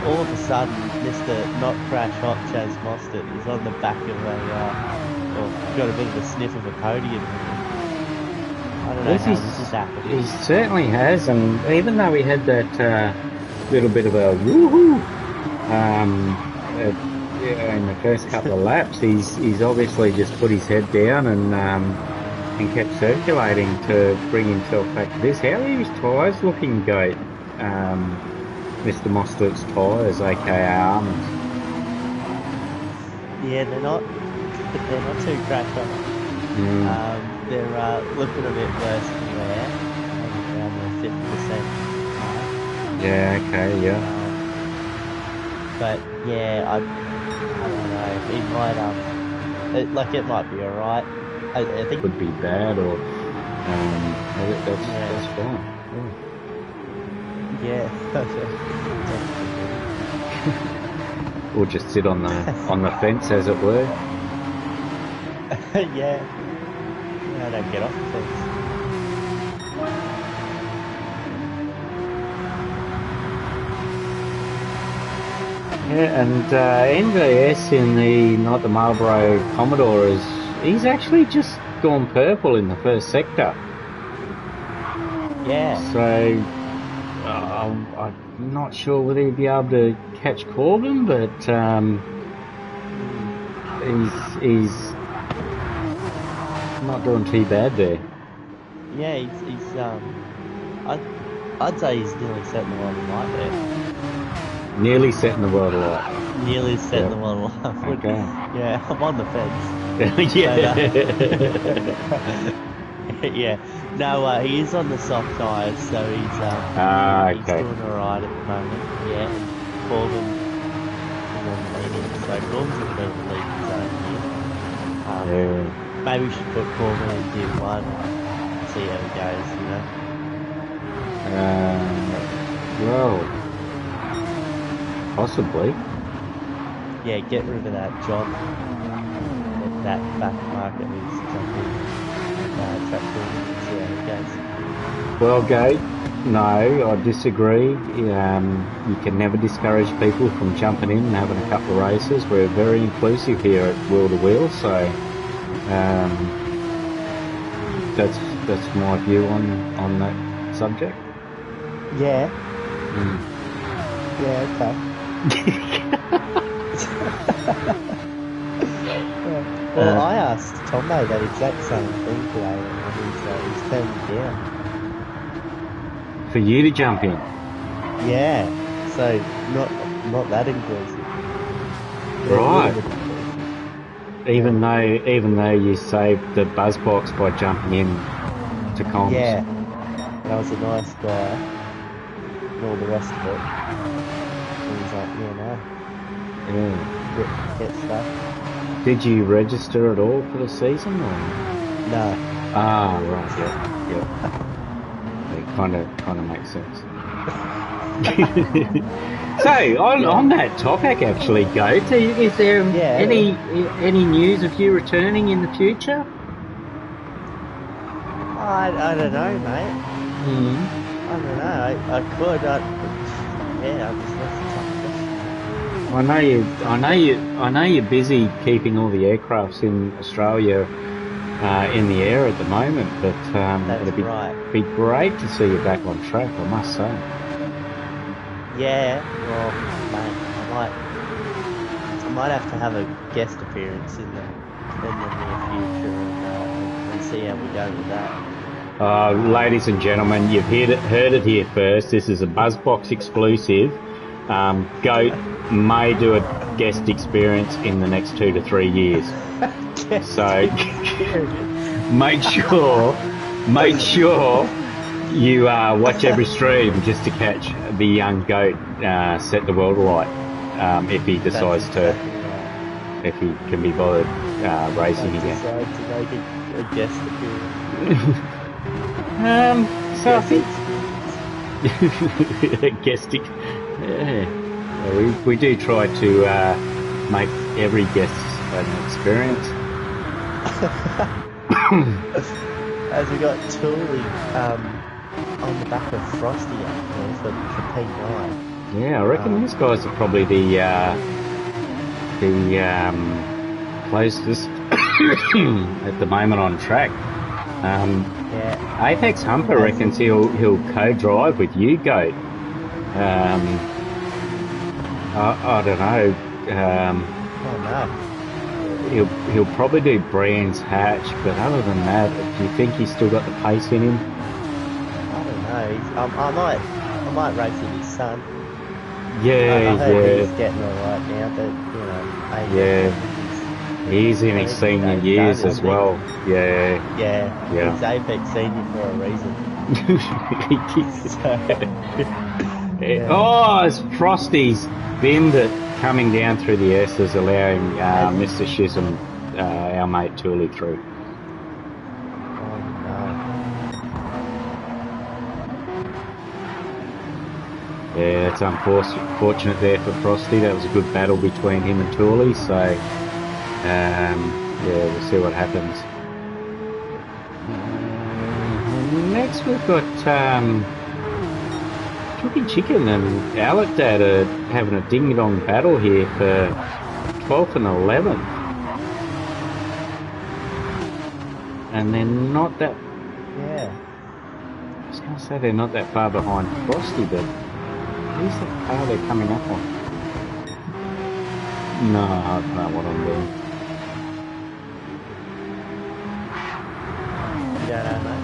All of a sudden, Mr. Not Crash Hot Chaz Mostert is on the back of got a bit of a sniff of a podium. I don't know how this has happened. He certainly has, and even though he had that little bit of a woohoo in the first couple of laps, he's obviously just put his head down and kept circulating to bring himself back to this. How are his tyres looking, Goat? Mr. Mostert's tyres, aka Armors? Yeah, they're not too cracked on. Mm. They're looking a bit worse than there, around the 50% mark. Yeah, okay, yeah. But yeah, I don't know. It might it might be alright. I think Could be bad or that's yeah, that's fine. yeah. Yeah. Or just sit on the fence, as it were. Yeah, I don't get off the fence. Yeah, and NJS in not the Marlboro Commodore he's actually just gone purple in the first sector. Yeah. So I'm not sure whether he'd be able to catch Corbin, but he's not doing too bad there. Yeah, he's I'd say he's nearly setting the world alight there. Nearly setting the world alight. Nearly setting Yep. the world alight. Okay. Yeah, I'm on the fence. Yeah. But, yeah. No, he is on the soft tyres, so he's Okay. he's doing alright at the moment. Yeah, and Corbin is on the medium, so Corbin's a bit of a lead zone here. Yeah. Maybe we should put Corbin in Div 1 and see how he goes, you know? Well, possibly. Yeah, get rid of that John. That back market needs to jump in and track Corbin and see how he goes. Well, Gate, no, I disagree. You can never discourage people from jumping in and having a couple of races. We're very inclusive here at Wheel to Wheel, so that's my view on that subject. Yeah. Mm. Yeah, okay. Well, I asked Tombo that exact same thing today, and he's turned me down. For you to jump in? Yeah, so not that inclusive. Right. Even though you saved the buzz box by jumping in to comms. Yeah, and I was a nice guy, and all the rest of it. And he's like, Yeah. get stuff. Did you register at all for the season? Or? No. Ah, right. Yeah. It kind of makes sense. So on that topic, actually, Goat, is there any news of you returning in the future? I don't know, mate. I don't know. I could. I just left the top. I know you're busy keeping all the aircrafts in Australia in the air at the moment, but it'd be great to see you back on track, I must say. Yeah, well, mate, I might have to have a guest appearance in the near future and see how we go with that. Ladies and gentlemen, you've heard it here first. This is a BuzzBox exclusive. Goat may do a guest experience in the next 2 to 3 years. So make sure you watch every stream just to catch the young Goat set the world alight if he decides if he can be bothered racing again. Decide to make a guest appearance. So I think we do try to make every guest an experience. As we got Tooley on the back of Frosty up there for P9. Yeah, I reckon these guys are probably the closest at the moment on track. Apex Humper reckons he'll co-drive with you, Goat. I don't know. He'll probably do Brian's Hatch, but other than that, do you think he's still got the pace in him? I don't know. I might race with his son. Yeah, I heard he's getting alright now, but yeah. He's in his senior years as well. Yeah, Yeah, yeah. he's Apex Senior for a reason. So, yeah. Oh, it's Frosty's binned it coming down through the S's, allowing Mr. Shism, our mate Tooley, through. Oh no. Yeah, it's unfortunate there for Frosty. That was a good battle between him and Tooley, so yeah, we'll see what happens. Next we've got Chucky Chicken and Alec Dad are having a ding-dong battle here for 12th and 11th. And they're not that... Yeah. I was going to say they're not that far behind Frosty, but who's the car they're coming up on? No, I don't know what I'm doing. You don't know, mate?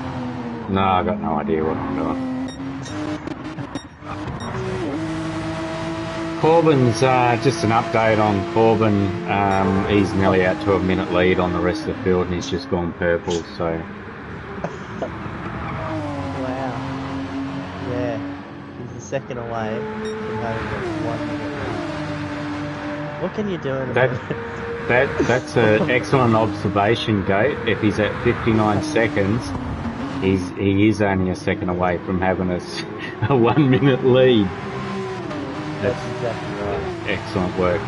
No, I got no idea what I'm doing. Corbin's, just an update on Corbin. He's nearly out to a minute lead on the rest of the field and he's just gone purple, so... Wow. Yeah. He's a second away from having a 1 minute lead. What can you do in a minute? That's an excellent observation, Goat. If he's at 59 seconds, he is only a second away from having a 1 minute lead. That's exactly right. Excellent work.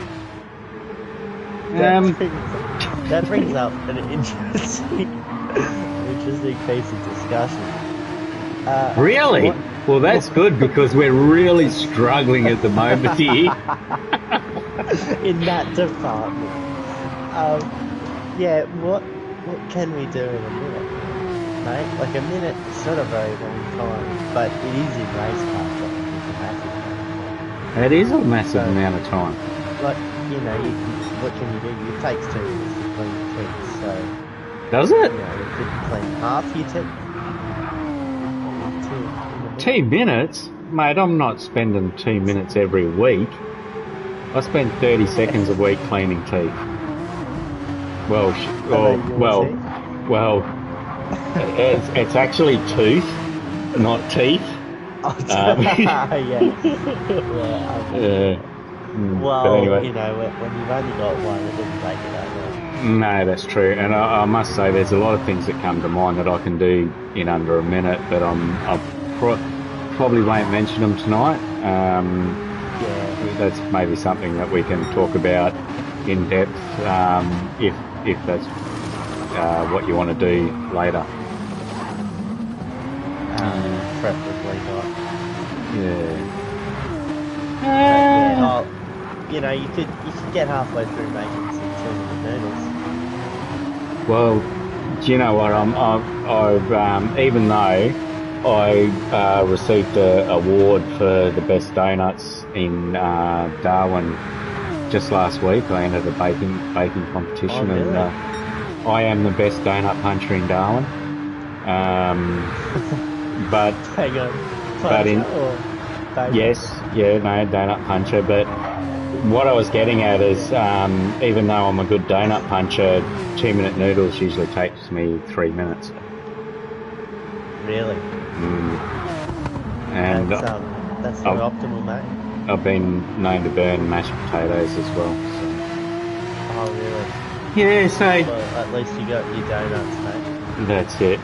That brings up an interesting piece of discussion. Really? Well, that's good because we're really struggling at the moment here. In that department. Yeah, what can we do in a minute, mate? Like a minute is not a very long time, but it is in race car time. It's a massive amount of time. It is a massive amount of time. Like, you know, what can you do? It takes 2 minutes to clean your teeth, so... Does it? You know, you could clean half your teeth. 2 minutes? Mate, I'm not spending 2 minutes every week. I spend 30 seconds a week cleaning teeth. Well, it's actually tooth, not teeth. Well, but anyway. you know, when you've only got one, it doesn't take it that long. No, that's true. And I must say there's a lot of things that come to mind that I can do in under a minute, but I probably won't mention them tonight. That's maybe something that we can talk about in depth if that's what you want to do later. Preferably not. Yeah. You know, you could get halfway through making some 2 minute noodles. Well, do you know what? I've even though I received an award for the best donuts in Darwin just last week. I entered a baking competition, really? and I am the best donut puncher in Darwin. But hang on, donut puncher. But what I was getting at is, even though I'm a good donut puncher, 2 minute noodles usually takes me 3 minutes. Really? And that's not optimal, mate. I've been known to burn mashed potatoes as well. So. Oh, really? Yeah, so... Well, at least you got your donuts, mate. That's it.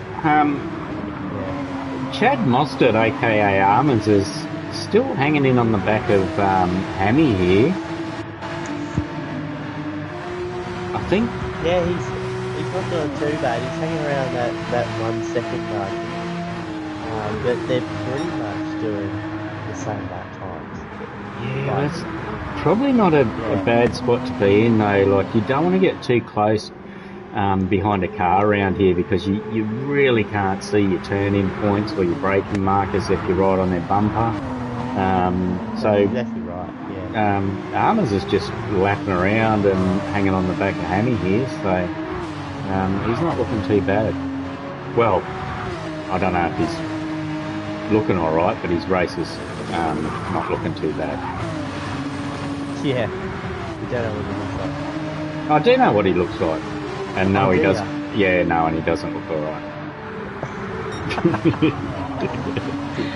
Chad Mostert, aka Armans, is still hanging in on the back of Hammy here. I think... Yeah, he's not doing too bad. He's hanging around that 1 second mark. But they're pretty much doing the same lap times. Yeah, that's probably not a bad spot to be in though. Like, you don't want to get too close behind a car around here because you really can't see your turn-in points or your braking markers if you're right on their bumper. So exactly right. Yeah. Armers is just lapping around and hanging on the back of Hammy here, so he's not looking too bad. Well, I don't know if he's looking all right, but his race is not looking too bad. Yeah, you don't know what it looks like. I do know what he looks like. And no, Oh, he do doesn't. ya? Yeah, no, and he doesn't look alright.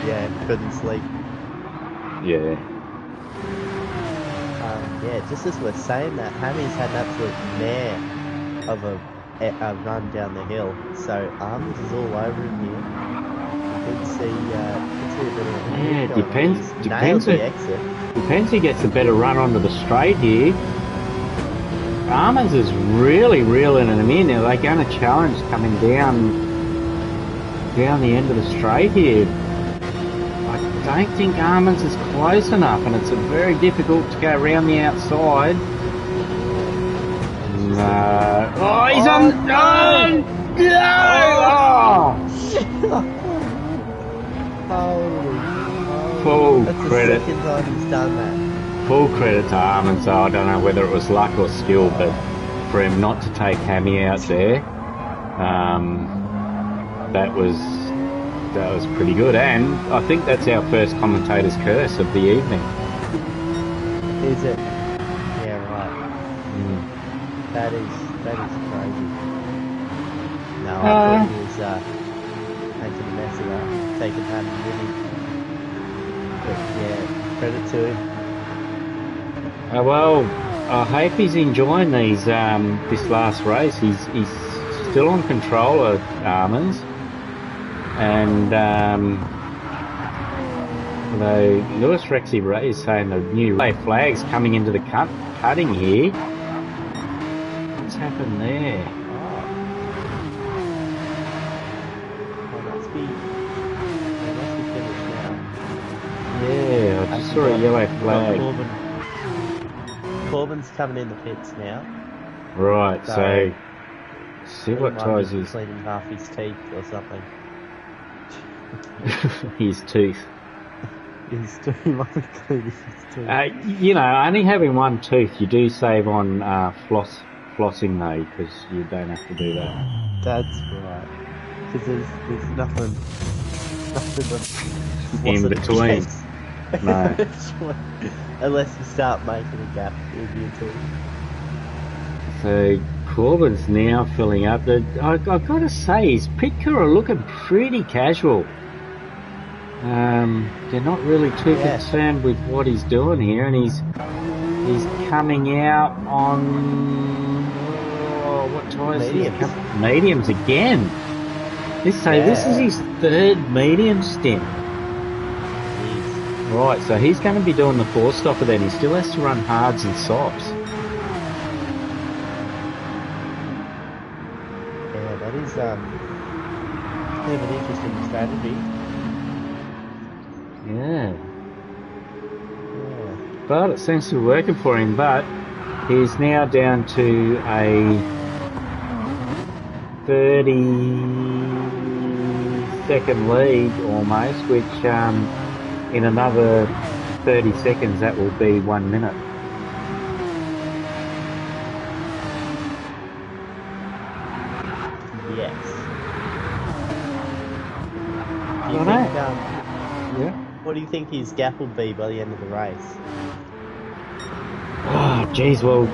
Yeah, couldn't sleep. Yeah. Yeah, just as we're saying that, Hammy's had an absolute mare of a run down the hill. So Arms is all over him here. You could see a bit of a Yeah, move going on. He's nailed depends the exit. Depends who gets a better run onto the straight here. Armours is really reeling him in. Are they going to challenge coming down the end of the straight here? I don't think Armours is close enough, and it's very difficult to go around the outside. No. Oh, he's on. No! Holy. Full That's credit. the second time he's done that. Full credit to Armin, so I don't know whether it was luck or skill, but for him not to take Hammy out there, that was pretty good. And I think that's our first commentator's curse of the evening. Is it? Yeah, right. That is crazy. No, I thought he was making a mess of that, taking Hammy with him. But yeah, credit to him. Well, I hope he's enjoying these this last race. He's still on control of Armours, and although Lewis Rexy Ray is saying the new flags coming into the cutting here. What's happened there? They must be finished now. Yeah, I just saw a yellow flag. Corbin's coming in the pits now. Right, so see He what might ties be his cleaning half his teeth or something. his tooth. He might be cleaning his teeth. You know, only having one tooth, you do save on flossing though, because you don't have to do that. That's right. Because there's nothing In between. No. Unless you start making a gap with your teeth. So Corbin's now filling up. I've got to say, his pit crew are looking pretty casual. They're not really too concerned with what he's doing here, and he's coming out on what tires? Mediums again. This is his third medium stint. Right, so he's going to be doing the four-stopper then. He still has to run hards and softs. Yeah, that is kind of an interesting strategy. Yeah. But it seems to be working for him, but he's now down to a 30-second lead almost, which in another 30 seconds that will be 1 minute. Yes. What do you think his gap will be by the end of the race? Oh, geez, well,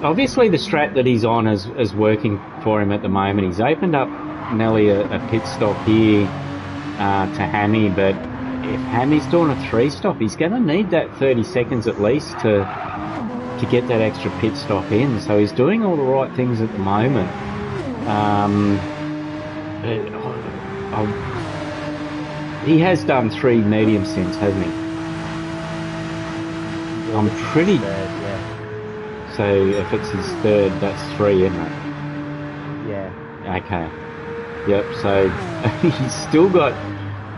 obviously the strat that he's on is working for him at the moment. He's opened up nearly a pit stop here to Hammy, but if Hammy's doing a three-stop, he's going to need that 30 seconds at least to get that extra pit stop in. So he's doing all the right things at the moment. He has done 3 medium stints, hasn't he? I'm pretty... So if it's his third, that's 3, isn't it? Yeah. Okay. Yep, so he's still got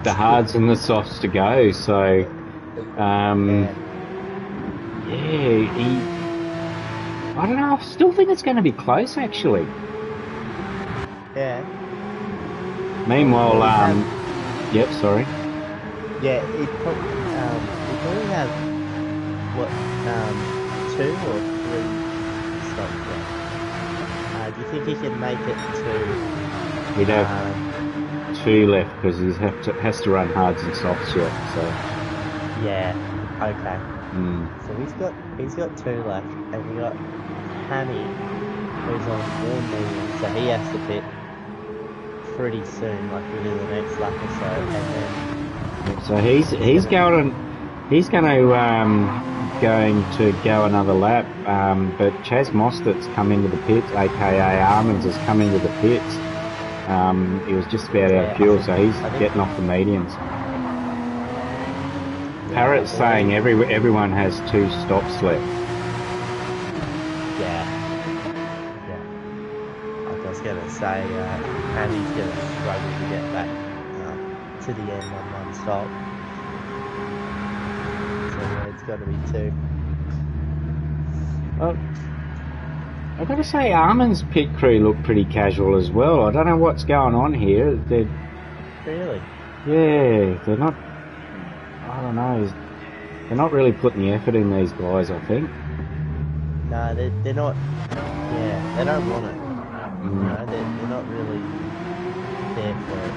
the hards and the softs to go, so... I don't know, I still think it's going to be close, actually. Yeah. Meanwhile, yep, sorry. Yeah, he probably have, 2 or 3 stops left. Do you think he can make it to... He'd have 2 left, because he has to run hards and softs yet, so... Yeah, okay. Mm. So he's got 2 left, and we got Hammy, who's on warm medium, so he has to pit pretty soon, like within the next lap or so, and then So he's going to go another lap, but Chaz Mostert's come into the pits, aka Armands has come into the pits. He was just about out of fuel, so he's getting off the mediums. Parrot's saying everyone has 2 stops left. Yeah. Like I was going to say, Andy's going to struggle to get back to the end on 1 stop. So yeah, it's got to be 2. Well, I've got to say Armands' pit crew look pretty casual as well. I don't know what's going on here. Really? Yeah, they're not... I don't know. They're not really putting the effort in, these guys, I think. No, they're not... Yeah, they don't want it. No, they're not really there for it.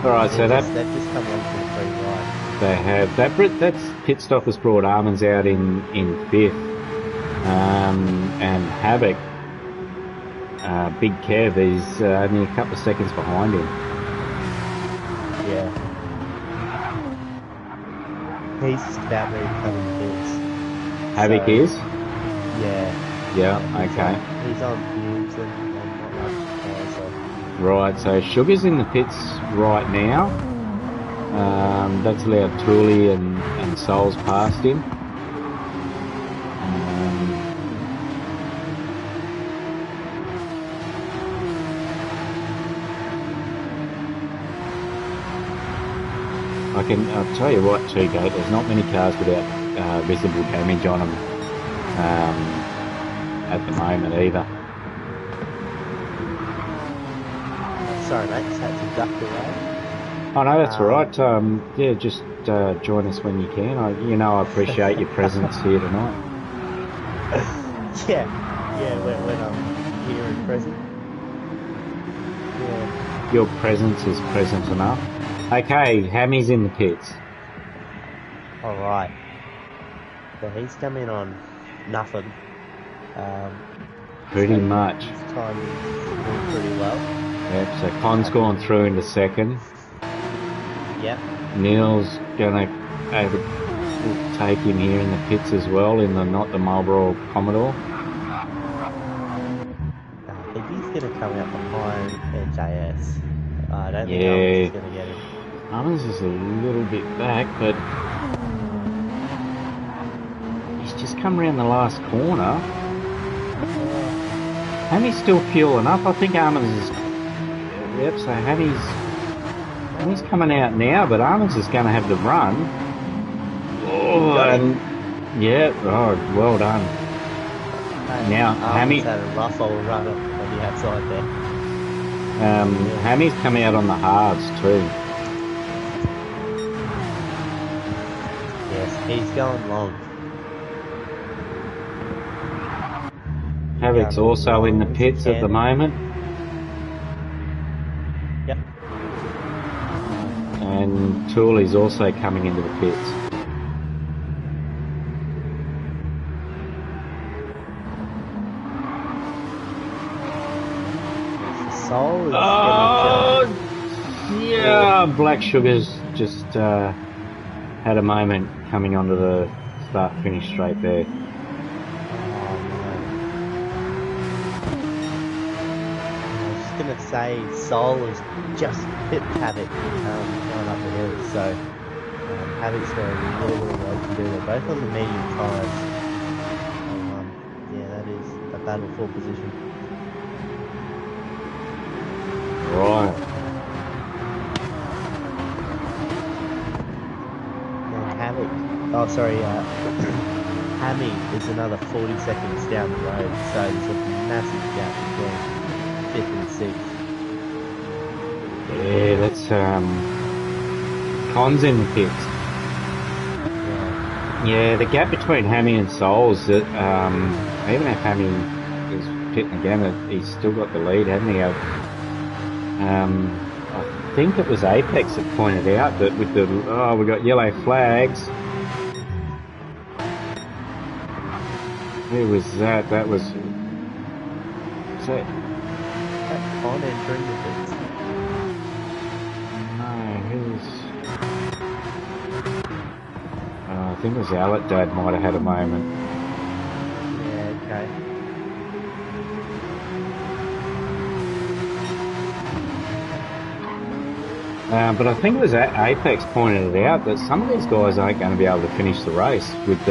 Alright, so they've just come on for the free ride. They have. That pit stop has brought Armands out in 5th. And Havoc, Big Kev, is only a couple of seconds behind him. Yeah. He's just about ready to come in pits. Havoc is? Yeah. Yeah, okay. He's on fumes and not much power, so. Right, so Sugar's in the pits right now. That's allowed Tooley and Souls past him. I'll tell you what, too, Gate, there's not many cars without visible damage on them at the moment either. Sorry, mate, just had to duck away. Oh no, that's alright. Yeah, just join us when you can. I appreciate your presence here tonight. Yeah, when I'm here and present. Yeah. Your presence is present enough. Okay, Hammy's in the pits. Alright. So he's coming on nothing. Pretty much. His time is doing pretty well. Yep, so Con's gone through into 2nd. Yep. Neil's going to overtake him here in the pits as well, not the Marlboro Commodore. I think he's going to come out behind NJS. I don't think Armands going to get him. Armands is a little bit back, but he's just come around the last corner. Hammy's still fueling up. I think Armands is... Yep, so Hammy's coming out now, but Armands is going to have the run. Oh, and... Yeah, oh, well done. Now, Hammy... had a rough old run on the outside there. Hammy's come out on the halves too. Yes, he's going long. Havoc's also in the pits at the moment. Yep. And Tooley's also coming into the pits. Soul is yeah, Black Sugar's just had a moment coming onto the start-finish straight there. Going to say Soul has just hit Havoc going up the hill, so Havoc's got a little bit of work to do. They're both on the medium tyres. Yeah, that is a battle for position. Right. And Havoc, Hammy is another 40 seconds down the road, so there's a massive gap between 5th and 6th. Yeah, that's Con's in the pits. Yeah, the gap between Hammy and Souls, even if Hammy is pitting again, he's still got the lead, hasn't he? I think it was Apex that pointed out that with the we got yellow flags. Who was that? That was... That Con entering the bits. No, who was... I think it was Alec Dad might have had a moment. Yeah, okay. But I think it was Apex pointed it out that some of these guys aren't going to be able to finish the race with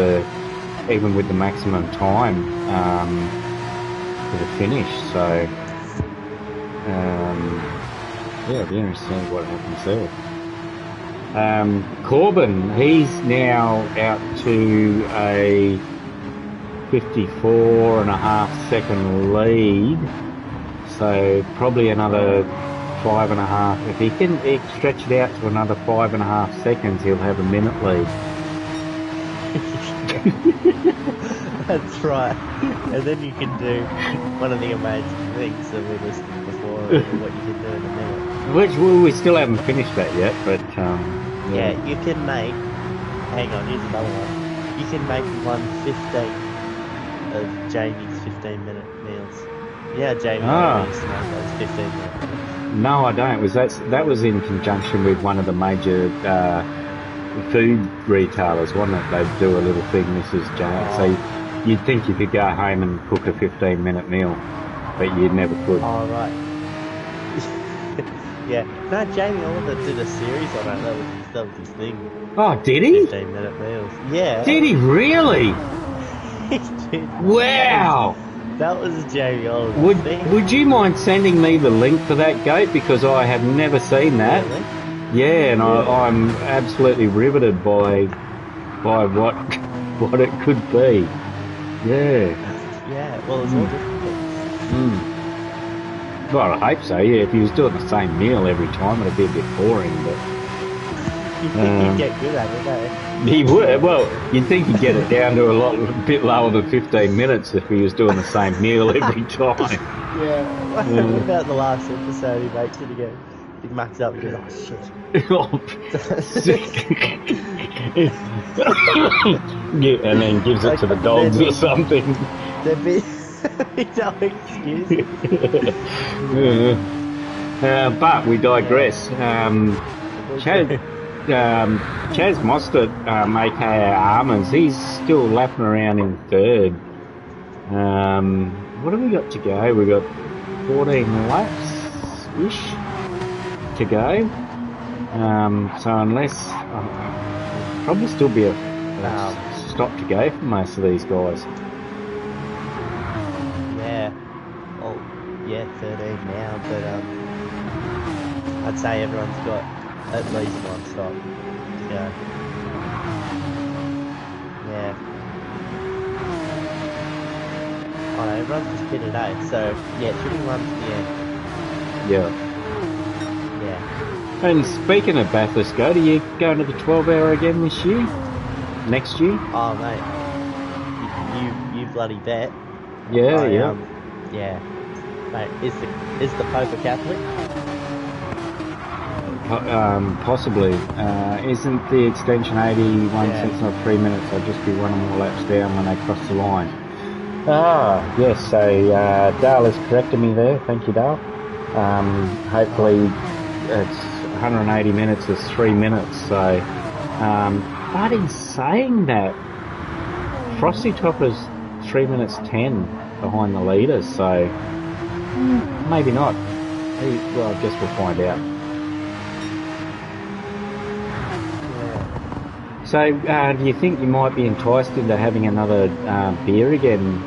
even with the maximum time for the finish. So yeah, it'll be interesting to see what happens there. Corbin, he's now out to a 54.5-second lead. So probably another 5.5. If he can stretch it out to another 5.5 seconds, he'll have a minute lead. That's right. And then you can do one of the amazing things that we listed before, what you can do in a minute. Which we still haven't finished that yet, but yeah, you can make. Hang on, here's another one. You can make 1/15 of Jamie's 15-minute meals. Yeah, Jamie used to make those 15-minute meals. No, I don't. That was in conjunction with one of the major food retailers, wasn't it? They do a little thing, Mrs. Jones. So you'd think you could go home and cook a 15-minute meal, but you never could. Oh, right. Yeah. No, Jamie Oliver did a series on it. That was his thing. Oh, did he? 15-minute meals. Yeah. Did he really? He did. Wow. That was Jamie Oliver's thing. Would you mind sending me the link for that, Goat? Because I have never seen that. Really? Yeah, and I'm absolutely riveted by what it could be. Yeah. Yeah, well, it's all different things. Well, I hope so, yeah. If he was doing the same meal every time, it'd be a bit boring, but... You think he'd get good at it, eh? He would. Well, you'd think he'd get it down to a bit lower than 15 minutes if he was doing the same meal every time. Yeah. What about the last episode he makes it again? He mucks up and goes, oh shit. Yeah, and then gives it to the dogs or something. There'd be no excuse. But we digress. Chaz Mostert, aka Armans, he's still lapping around in third. What have we got to go? We've got 14 laps-ish to go. So unless... probably still be a stop to go for most of these guys. Yeah. Well, yeah, 13 now, but I'd say everyone's got at least one stop to go. Yeah. Oh no, everyone's just pitted out, so yeah, it should be one to the end. Yeah. Yeah. And speaking of Bathurst, are you going to the 12-hour again this year? Next year? Oh mate, you bloody bet. Yeah, Yeah. Mate, is the Pope a Catholic? Possibly. Isn't the extension 81 cents not 3 minutes? I'll just be 1 more laps down when they cross the line. Yes, so Dale has corrected me there. Thank you, Dale. Hopefully it's 180 minutes is 3 minutes. So, but in saying that, Frosty Topper's 3 minutes 10 behind the leaders, so maybe not. Well, I guess we'll find out. So, do you think you might be enticed into having another beer again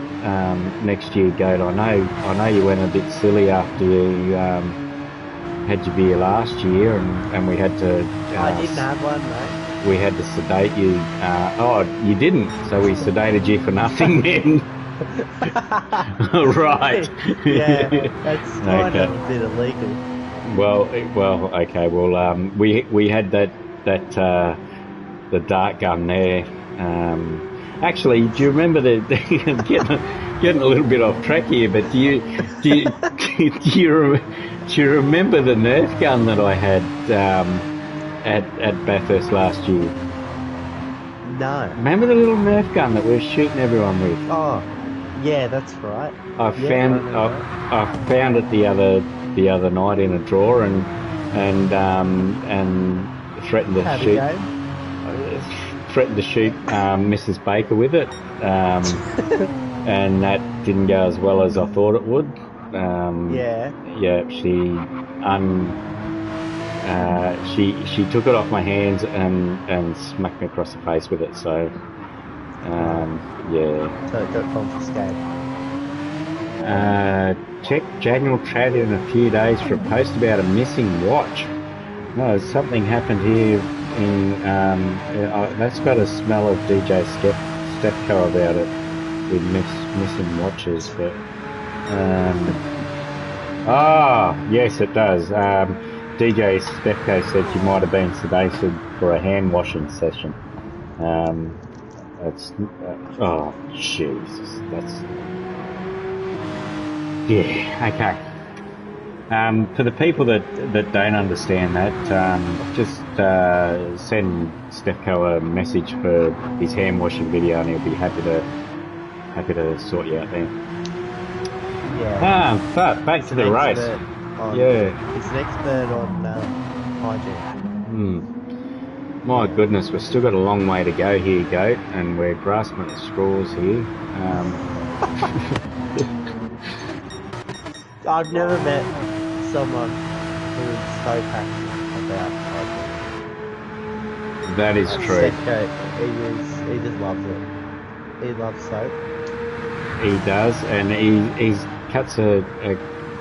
next year, Goat? I know you went a bit silly after you had your beer last year, and we had to. I didn't have one, mate. We had to sedate you. You didn't, so we sedated you for nothing then. Right. Yeah, that's kind of a bit illegal. Well, okay. Well, we had that the dart gun there. Actually, do you remember getting a little bit off track here? But do you remember the Nerf gun that I had at Bathurst last year? No. Remember the little Nerf gun that we were shooting everyone with? Oh, yeah, that's right. I Yeah, found I remember that. I found it the other night in a drawer and threatened to Had a shoot game. Mrs. Baker with it, and that didn't go as well as I thought it would. Yeah. Yeah, she took it off my hands and smacked me across the face with it. So yeah. So it got confiscated. Check Daniel Trad in a few days for a post about a missing watch. No, something happened here that's got a smell of DJ Stefko about it with missing watches, but yes it does. DJ Stefko said she might have been sedated for a hand washing session. Oh Jesus, that's yeah, okay. For the people that don't understand that, just send Stefko a message for his hand washing video, and he'll be happy to sort you out there. Yeah. But back to the race. Yeah. He's an expert on hygiene. My goodness, we've still got a long way to go here, Goat, and we're grasping at the straws here. I've never met someone who is so passionate about hygiene. That is true. Stefko, he just loves it. He loves soap. He does, and he cuts a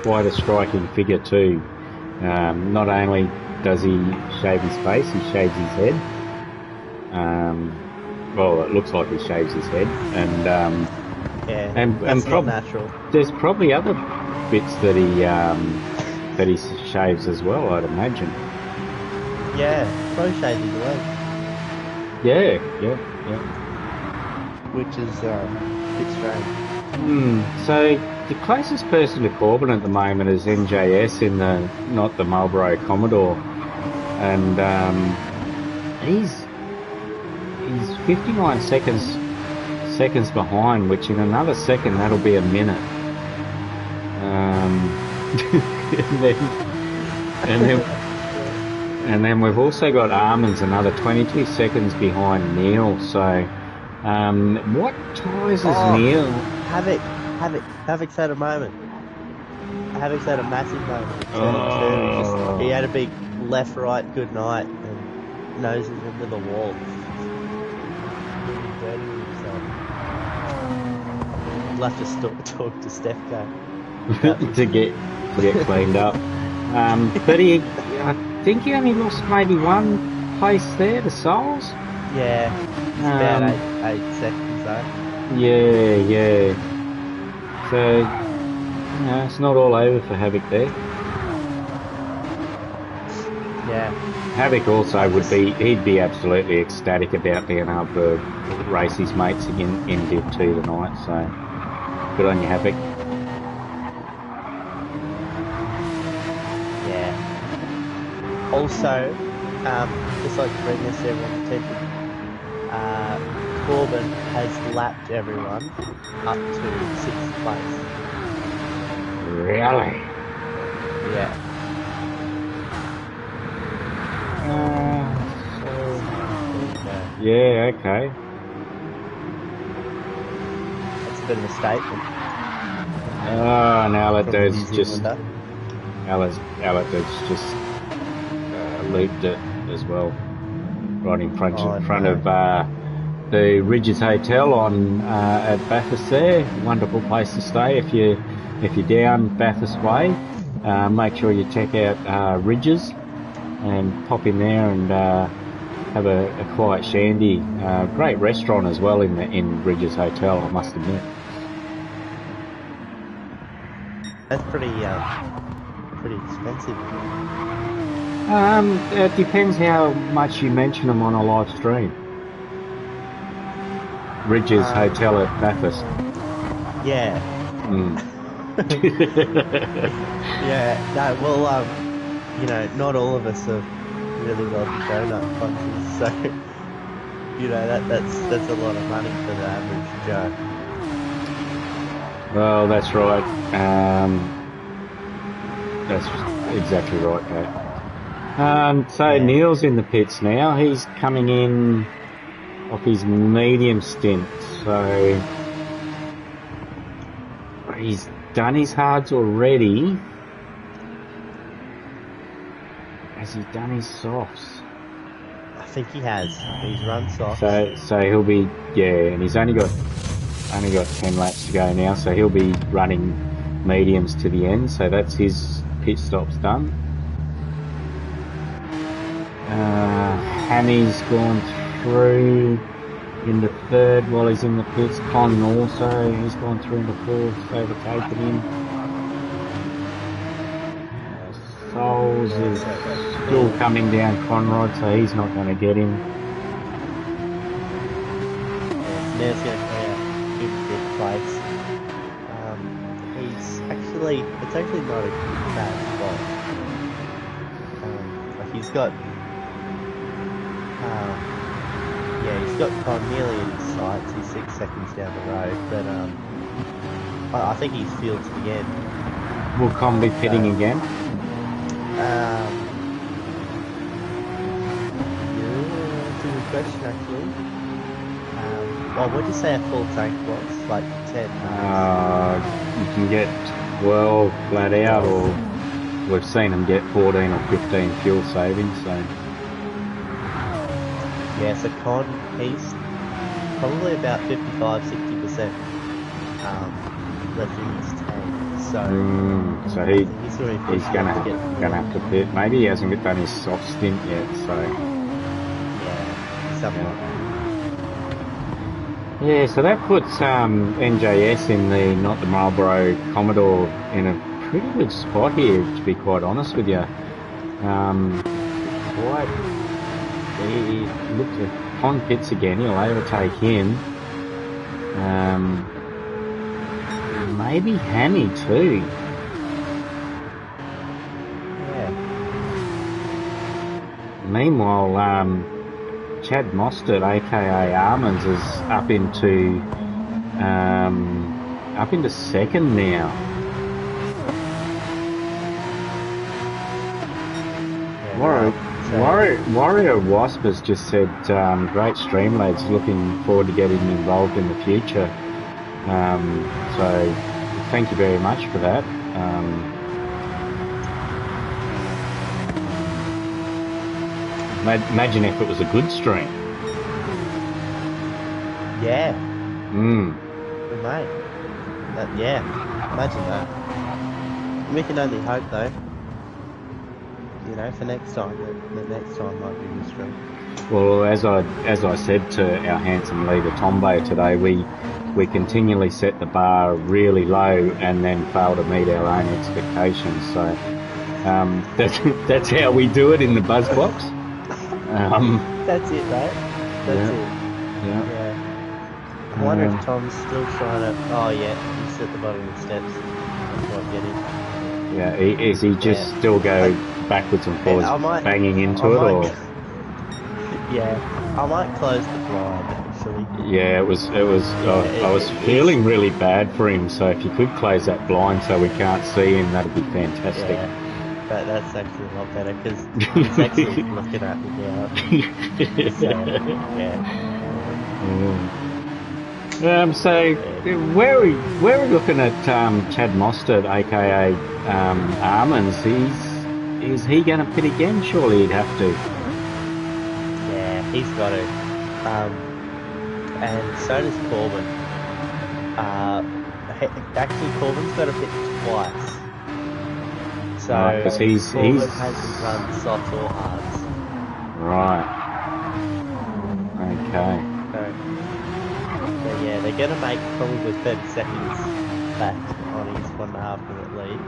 quite a striking figure too. Not only does he shave his face, he shaves his head. Well, it looks like he shaves his head, and that's not natural. There's probably other bits that he shaves as well, I'd imagine. Yeah, probably shaves his legs. Yeah. Which is a bit strange. So the closest person to Corbin at the moment is NJS not the Marlboro Commodore, and he's 59 seconds behind, which in another second that'll be a minute. and then we've also got Armin's another 22 seconds behind Neil. So what ties is Neil? Havoc's had a moment. Havoc's had a massive moment. He had a big left-right good night and noses into the wall. Really dirty with himself. He'll have to talk to Stefko to get cleaned up. But I think he only lost maybe one place there to Souls. Yeah, it's about 8 seconds though. Yeah. So, it's not all over for Havoc there. Yeah. Havoc also he'd be absolutely ecstatic about being able to race his mates again in Div 2 tonight, so good on you, Havoc. Yeah. Also, just like to bring this to everyone's attention, Corbin has lapped everyone up to 6th place. Really? Yeah. Yeah, okay. That's a bit of a statement. And Aladdin's just looped it as well, right in front of the Ridges Hotel at Bathurst. There, wonderful place to stay if you're down Bathurst way. Make sure you check out Ridges and pop in there and have a quiet shandy. Great restaurant as well in Ridges Hotel, I must admit. That's pretty expensive. It depends how much you mention them on a live stream. Ridges Hotel at Bathurst. Yeah. Yeah. No. Well, not all of us are really wealthy donut punchers, so You know, that's a lot of money for the average Joe. Well, that's right. That's exactly right, mate. So Yeah. Neil's in the pits now. He's coming in off his medium stint. So he's done his hards already. Has he done his softs? I think he has. He's run soft. So he'll be, yeah, and he's only got 10 laps to go now, so he'll be running mediums to the end, so that's his pit stops done. Hammy's gone through in the third while he's in the pits. Con also, he's gone through in the fourth, overtaken him. Souls is still coming down Conrod, so he's not going to get him. There's going to clear in fifth place. It's actually not a bad spot. Like he's got, he's got Con nearly in his sights. He's 6 seconds down the road, but I think he's field's the end. Will Con be pitting again? Yeah, that's a good question actually. Well, what did you say a full tank was? Like 10? You can get 12 flat out, or we've seen them get 14 or 15 fuel savings. So yeah, so Con, he's probably about 55-60% left in his tank. so he's gonna have to pit. Maybe he hasn't done his soft stint yet. So yeah, something like that. Yeah, so that puts NJS in not the Marlboro Commodore in a pretty good spot here, to be quite honest with you. He looks at Con pits again, he'll overtake him. Maybe Hammy too. Yeah. Meanwhile, Chad Mostert, aka Armans, is up into second now. Warrior Wasp has just said, great stream, lads, looking forward to getting involved in the future. So thank you very much for that. Imagine if it was a good stream. Yeah. Mate. Yeah, imagine that. We can only hope though. You know, for next time, the next time might be a stream. Well, as I said to our handsome leader Tombo today, we continually set the bar really low and then fail to meet our own expectations. So that's how we do it in the buzz box. That's it, right? That's it. Yeah. I wonder if Tom's still trying to. Oh yeah, he's at the bottom of the steps. I can't get him. Yeah, is he just still go backwards and forwards, banging into it, or? Yeah, I might close the blind actually. Yeah, it was. I was feeling really bad for him. So if you could close that blind so we can't see him, that'd be fantastic. Yeah, that's actually a lot better because he's actually looking at me now. So, yeah. So where are we looking at Chad Mostert, aka Armans? Is he going to pit again? Surely he'd have to. Yeah, he's got to. And so does Corbin. Actually, Corbin's got to pit twice. So because he's hasn't run soft or hards. Right. Okay. So yeah, they're going to make probably 30 seconds back on his 1.5 minute lead.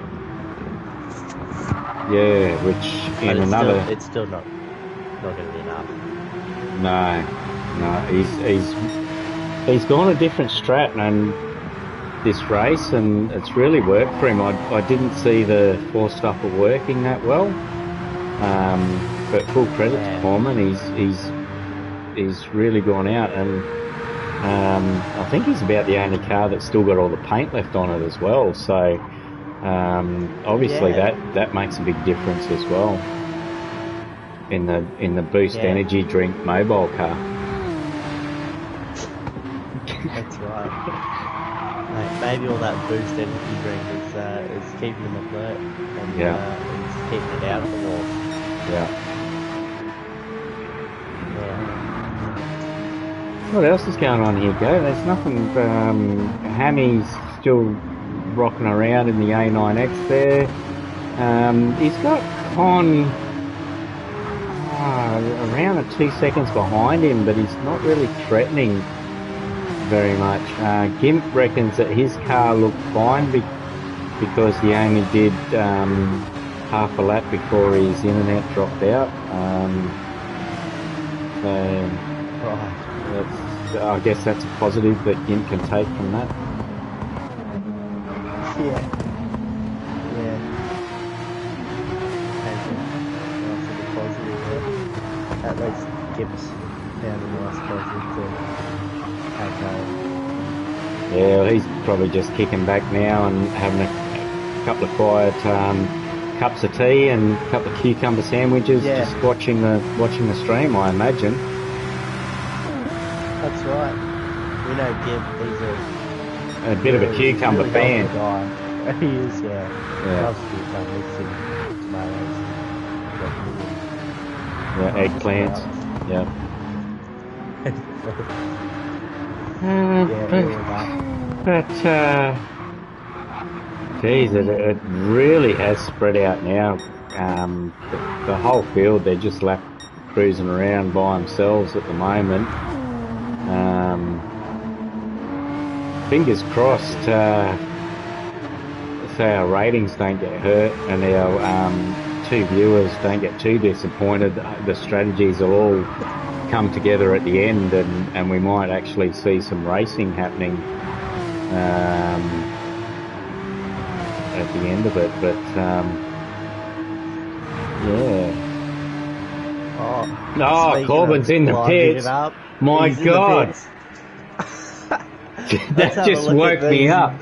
Yeah, which but it's still not going to be enough. No, he's gone a different strat and this race, and it's really worked for him. I didn't see the 4-stopper working that well, but full credit to Foreman. he's really gone out, and I think he's about the only car that's still got all the paint left on it as well. So obviously that makes a big difference as well in the Boost energy drink mobile car. That's right. Mate, maybe all that Boost energy drink is keeping him alert and is keeping it out of the wall. Yeah. What else is going on here, Go? There's nothing. Hammy's still rocking around in the A9X there. He's got Con around 2 seconds behind him, but he's not really threatening very much. Gimp reckons that his car looked fine because he only did half a lap before his internet dropped out. I guess that's a positive that Gimp can take from that. Yeah. At least Gimp's found a nice positive to take home. Yeah, well, he's probably just kicking back now and having a couple of quiet cups of tea and a couple of cucumber sandwiches, just watching the stream, I imagine. That's right. We know Gimp, he's a bit of a cucumber fan. Guy. He is, loves cucumbers and tomatoes. Eggplants. Yeah. Geez, it really has spread out now. The whole field, they're just left cruising around by themselves at the moment. Fingers crossed, so our ratings don't get hurt and our two viewers don't get too disappointed. The strategies will all come together at the end, and we might actually see some racing happening at the end of it. But Corbin's in the pits. My God. That just woke me up.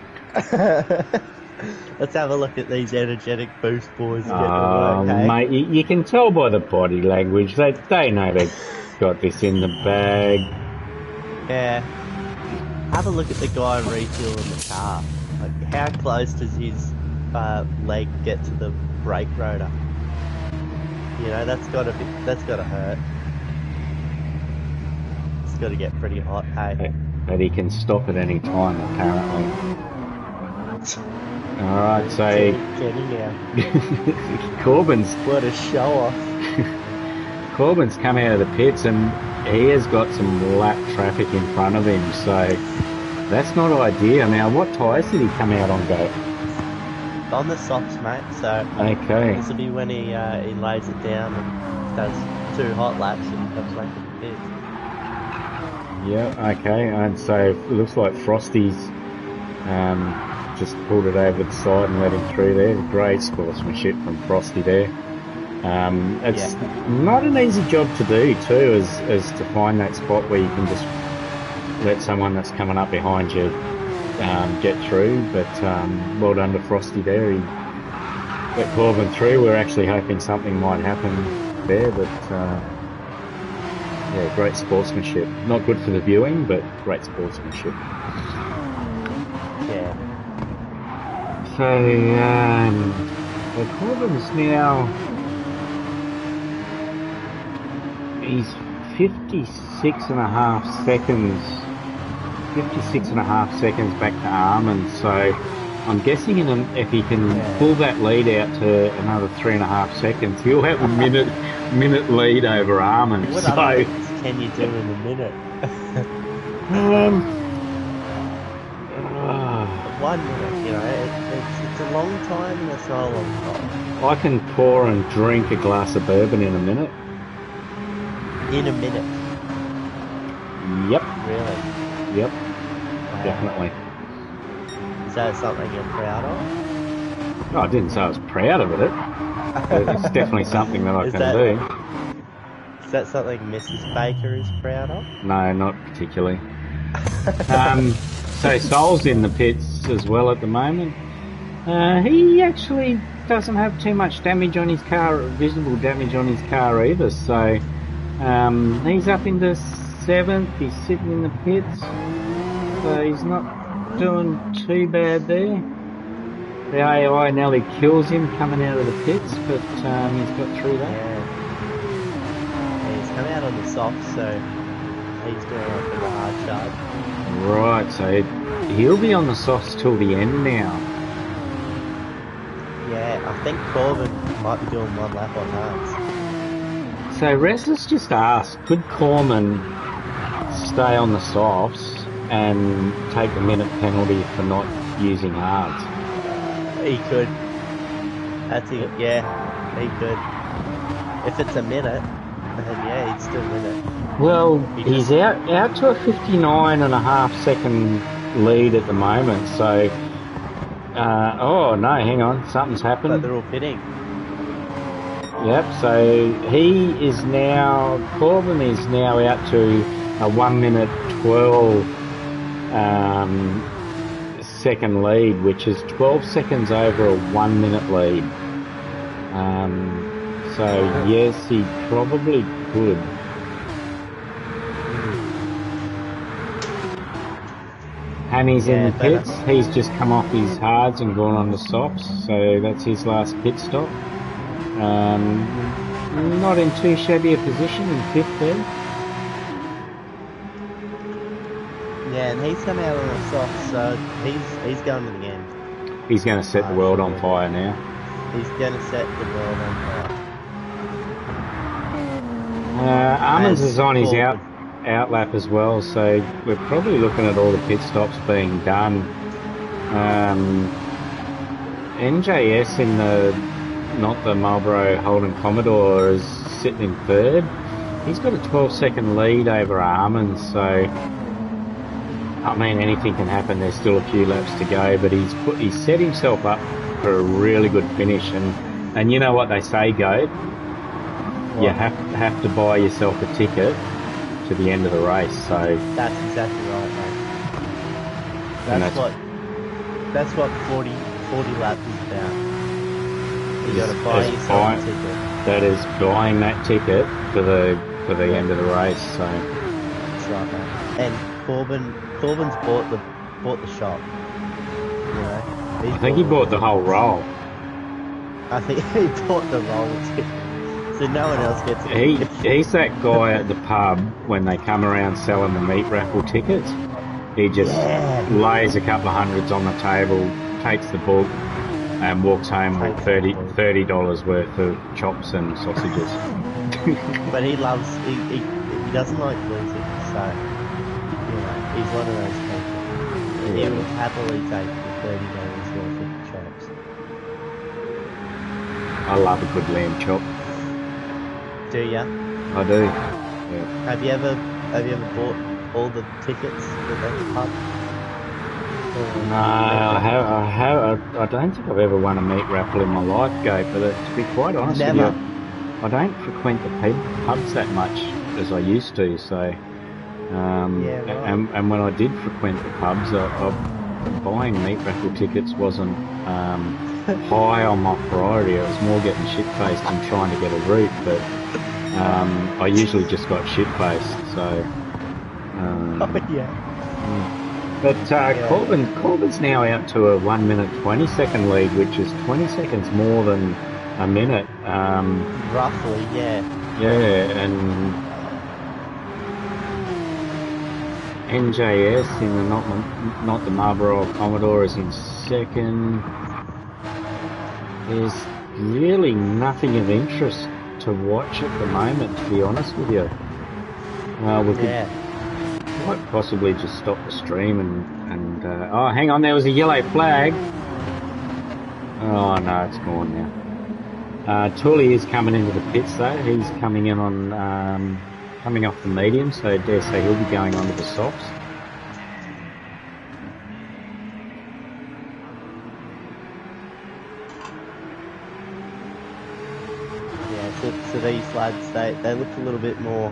Let's have a look at these energetic Boost boys. Mate, you can tell by the body language. They know they've got this in the bag. Yeah. Have a look at the guy refueling the car. Like, how close does his leg get to the brake rotor? You know, that's gotta hurt. It's gotta get pretty hot, hey? But he can stop at any time, apparently. Alright, so... Kenny now. Corbin's... What a show-off. Corbin's come out of the pits and he has got some lap traffic in front of him, so that's not ideal. Now, what tyres did he come out on, Go? On the softs, mate, so this will be when he lays it down and does 2 hot laps and comes back to the pits. Yeah, okay, and so it looks like Frosty's just pulled it over the side and let him through there. Great sportsmanship from Frosty there. It's not an easy job to do too, as to find that spot where you can just let someone that's coming up behind you get through, but well done to Frosty there. He let Corbin through. We're actually hoping something might happen there, but great sportsmanship. Not good for the viewing, but great sportsmanship. Yeah. So Corbin's now, he's 56 and a half seconds back to Armin, so I'm guessing if he can pull that lead out to another 3.5 seconds, he'll have a minute lead over Armin. What other things can you do in a minute? 1 minute, you know, it's a long time and it's not a long time. I can pour and drink a glass of bourbon in a minute. In a minute? Yep. Really? Yep. Definitely. Is that something you're proud of? No, I didn't say I was proud of it. But it's definitely something that I can do. Is that something Mrs. Baker is proud of? No, not particularly. So Sol's in the pits as well at the moment. He actually doesn't have too much damage on his car, visible damage on his car either. So he's up into 7th. He's sitting in the pits, so he's not doing too bad there. The AI nearly kills him coming out of the pits, but he's got through that. Yeah, he's come out on the soft, so he's doing a bit of a hard charge. Right, so he'll be on the softs till the end now. Yeah, I think Corbin might be doing one lap on hards. So Restless just asked, could Corman stay on the softs and take the minute penalty for not using hards? He could. Yeah, he could. If it's a minute, then yeah, he'd still win it. Well, he's out to a 59.5 second lead at the moment, so... oh, no, hang on, something's happened. But they're all pitting. Yep, so Corbin is now out to a 1 minute 12 second lead, which is 12 seconds over a 1 minute lead. So yes, he probably could. Hanny's in the pits. He's just come off his hards and gone on the softs, so that's his last pit stop. Not in too shabby a position in 5th there. Yeah, and he's come out on the soft, so he's going to the end. He's going to set the world on fire now. He's going to set the world on fire. Armins is on his out lap as well, so we're probably looking at all the pit stops being done. NJS in not the Marlboro Holden Commodore, is sitting in 3rd. He's got a 12-second lead over Armins, so I mean anything can happen. There's still a few laps to go, but he's set himself up for a really good finish. And you know what they say, Goat? You have to buy yourself a ticket to the end of the race. So that's exactly right, mate. That's what 40 laps is about. You got to buy yourself a ticket. That is buying that ticket for the end of the race. So that's right, mate. And Corbin's bought the shop. You know, I think he bought the whole roll. I think he bought the roll ticket. So no one else gets it. He's that guy at the pub when they come around selling the meat raffle tickets. He just lays a couple of hundreds on the table, takes the book, and walks home with $30 worth of chops and sausages. But he doesn't like losing, so you know, he's one of those people. He will happily take the $30 worth of chops. I love a good lamb chop. Do ya? I do. Yeah. Have you ever bought all the tickets for the pub? No, I don't think I've ever won a meat raffle in my life, Gabe, but to be quite honest with you, I don't frequent the pubs that much as I used to, so and when I did frequent the pubs, buying meat raffle tickets wasn't high on my priority. It was more getting shit-faced and trying to get a route, but I usually just got shit-faced, so... But Corbin's now out to a 1 minute 20 second lead, which is 20 seconds more than a minute. Roughly, yeah. Yeah, and NJS in the not the Marlboro Commodore is in 2nd. There's really nothing of interest to watch at the moment, to be honest with you. We could quite possibly just stop the stream and oh, hang on, there was a yellow flag. Oh no, it's gone now. Tully is coming into the pits though. He's coming in on coming off the medium, so I dare say he'll be going onto the softs. to these lads, they look a little bit more.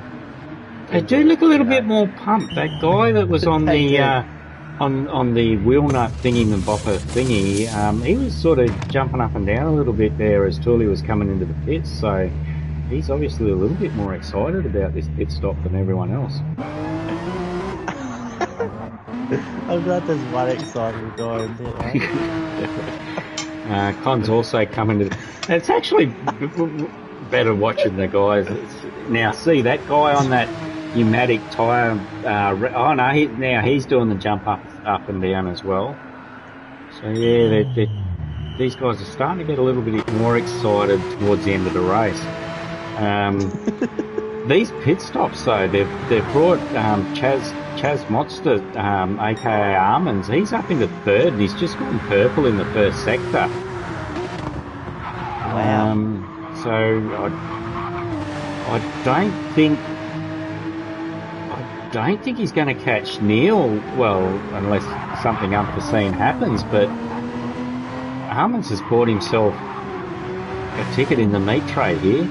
They do look a little bit more pumped. That guy that was on They the do. on the wheel nut thingy, the bopper thingy, he was sort of jumping up and down a little bit there as Tooley was coming into the pits. So he's obviously a little bit more excited about this pit stop than everyone else. I'm glad there's one excited guy in there. Con's also coming to. It's actually better watching the guys. Now, see that guy on that pneumatic tyre. Oh no, he's doing the jump up and down as well. So yeah, these guys are starting to get a little bit more excited towards the end of the race. These pit stops though, they've brought Chaz Monster, aka Armands. He's up into third, and he's just gone purple in the first sector. Wow. So I don't think he's going to catch Neil. Well, unless something unforeseen happens. But Armands has bought himself a ticket in the meat trade here.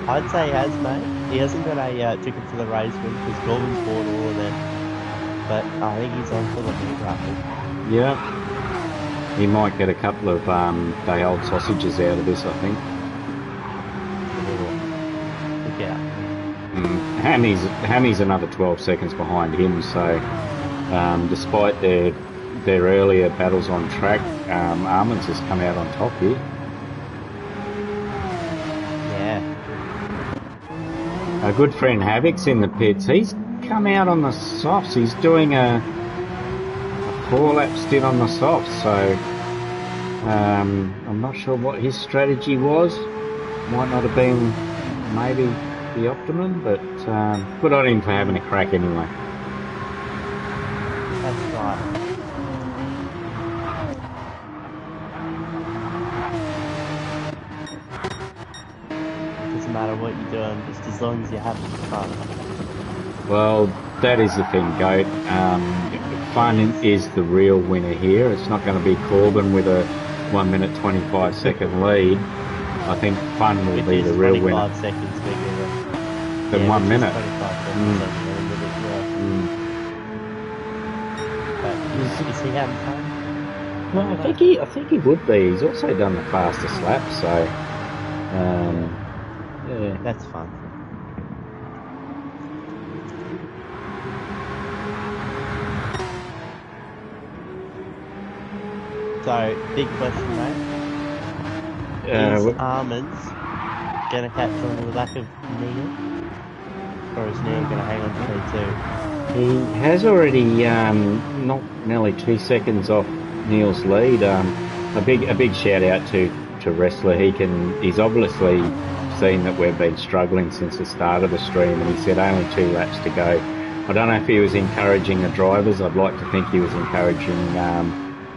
I'd say he has, mate. He hasn't got a ticket for the race win because Gorman's bought all of them. But I think he's on for the meat raffle. Yeah. He might get a couple of day-old sausages out of this, I think. Look out. Hammy's another 12 seconds behind him, so despite their earlier battles on track, Armands has come out on top here. Yeah. Our good friend Havoc's in the pits. He's come out on the softs. He's doing a 4-lap stint on the softs, so I'm not sure what his strategy was. Might not have been maybe the optimum, but good on him for having a crack anyway. That's right. Doesn't matter what you're doing, just as long as you're having fun. Well, that is the thing, Goat. Fun is the real winner here. It's not going to be Corbin with a 1 minute 25 second lead. I think fun will be the real winner. 25 seconds bigger Than 1 minute. 25 seconds But is he having fun? Well, I think he would be. He's also done the fastest lap, so yeah. That's fun. So, big question, mate. Is Armands going to catch on to the back of Neil? Or is Neil going to hang on to P2? He has already knocked nearly 2 seconds off Neil's lead. A big shout out to Wrestler. He's obviously seen that we've been struggling since the start of the stream, and he said only 2 laps to go. I don't know if he was encouraging the drivers. I'd like to think he was encouraging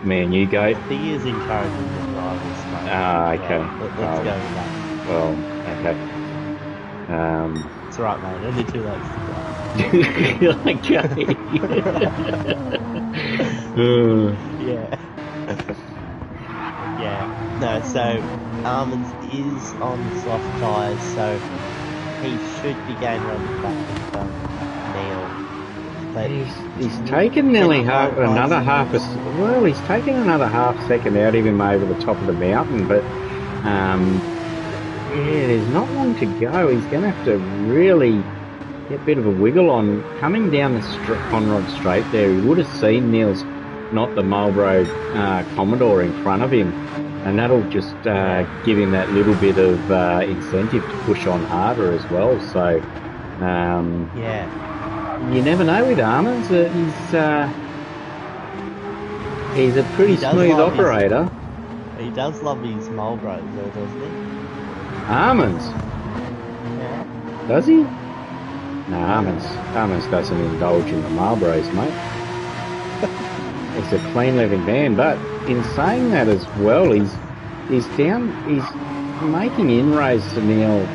me and you, Goat. I think he is encouraging the drivers, mate. Okay. Let's go with that. Well, okay. It's alright, mate. Only 2 laps to go. Yeah. Yeah. No, so Armands is on soft tyres, so he should be going around the back of Neil. But he's taken nearly another half second out of him over the top of the mountain, but yeah, there's not long to go. He's going to have to really get a bit of a wiggle on coming down the Conrod Straight there. He would have seen Neil's, not the Marlboro Commodore in front of him, and that'll just give him that little bit of incentive to push on harder as well. So yeah, you never know with Armands. He's a pretty smooth operator. He does love his Marlboros though, doesn't he? Armands? Yeah. Does he? No, Armands doesn't indulge in the Marlboros, mate. He's a clean living man, but in saying that as well, he's making inroads to Neil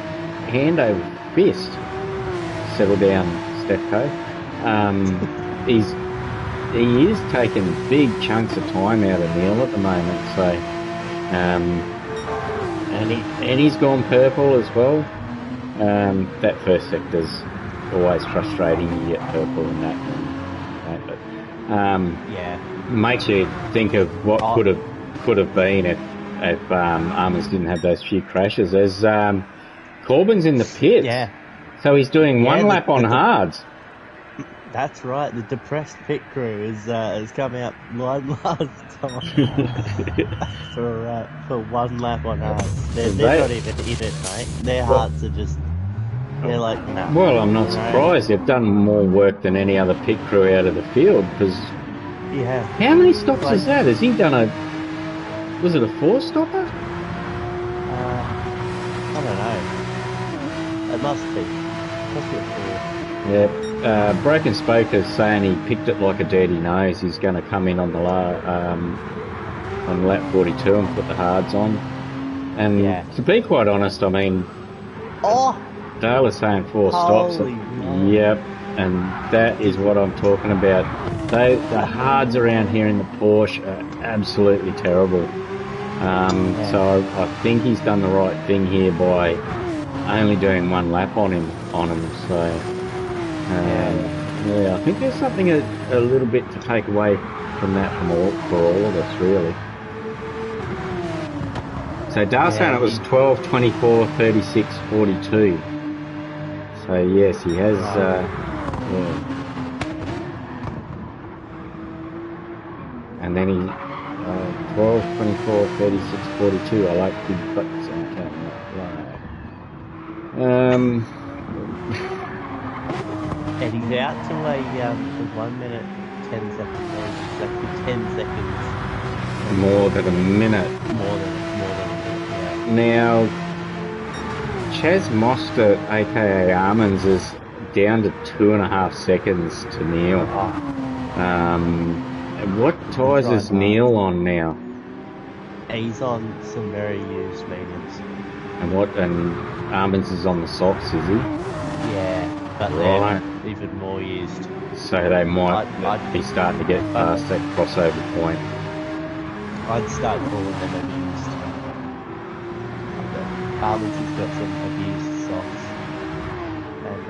hand over fist. Settle down, Stefko. He is taking big chunks of time out of Neil at the moment, so and he's gone purple as well. That first sector's always frustrating. You get purple in that, but makes you think of what could have been if Armans didn't have those few crashes. As Corbin's in the pit, so he's doing one lap on hards. That's right. The depressed pit crew has come out line last time for one lap on hards. They're not even in it, mate. Their hearts are just. They're like, no. Well, I'm not surprised. They've done more work than any other pit crew out of the field because. Yeah. How many stops is that? Has he done a? Was it a 4-stopper? I don't know. It must be. A 4. Yeah. Broken Spoke is saying he picked it like a dirty nose. He's going to come in on the on lap 42 and put the hards on. And to be quite honest, I mean, Dale is saying 4 stops. Yep, and that is what I'm talking about. The hards around here in the Porsche are absolutely terrible. So I think he's done the right thing here by only doing one lap on him. So. I think there's something a little bit to take away from that for all of us, really. So Dale's saying it was 12, 24, 36, 42. So yes, he has. And then he 12, 24, 36, 42. I like big butts. And he's out to a 1 minute 10 seconds. Like 10 seconds. More than a minute. More than a minute. Yeah. Now, Chaz Mostert, aka Armans, is down to 2.5 seconds to Neil. What tyres is Neil on now? He's on some very used mediums. And Armans is on the softs, is he? Yeah. But they're even more used. So they might be starting to get past that crossover point. I'd start calling them abused. Armans has got some abused softs. And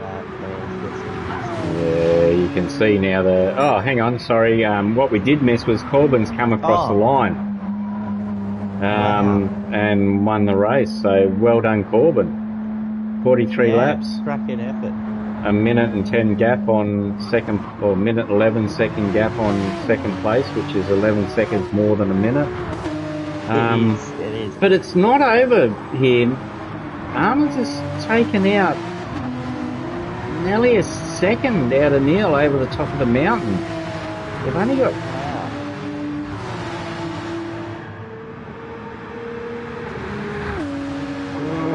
Neil's got some abused. Yeah, you can see now oh, hang on, sorry. What we did miss was Corbin's come across the line. And won the race. So well done, Corbin. 43 laps. Cracking effort. A minute and 10 gap on second, or minute 11 second gap on second place, which is 11 seconds more than a minute. It is. But it's not over here. Armans has taken out nearly a second out of Neil over the top of the mountain. They've only got.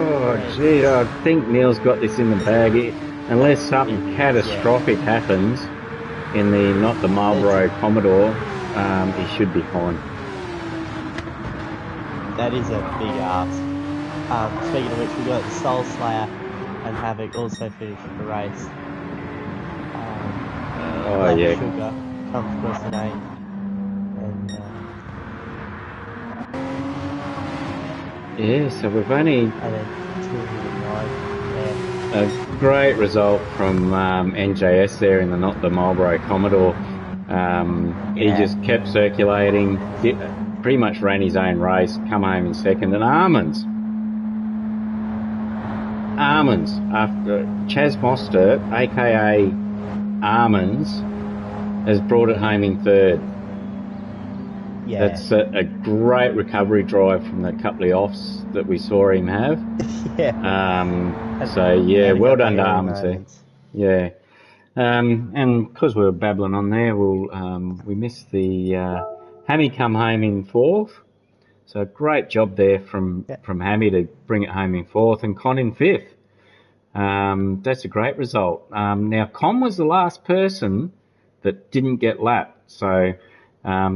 Oh, gee, I think Neil's got this in the bag. Unless something catastrophic happens in not the Marlboro Commodore, he should be fine. That is a big ask. Speaking of which, we got Soul Slayer and Havoc also finished the race. Sugar comes across an 8. And, so we've only. And then 209. A great result from NJS there in the Marlboro Commodore. He just kept circulating, pretty much ran his own race, come home in second. And Armans, after Chaz Mostert, aka Armans, has brought it home in third. Yeah. That's a great recovery drive from the couple of offs that we saw him have. Well done to Armans there. Yeah. And because we were babbling on there, we missed the Hammy come home in fourth. So great job there from Hammy to bring it home in fourth, and Con in fifth. That's a great result. Now, Con was the last person that didn't get lapped. So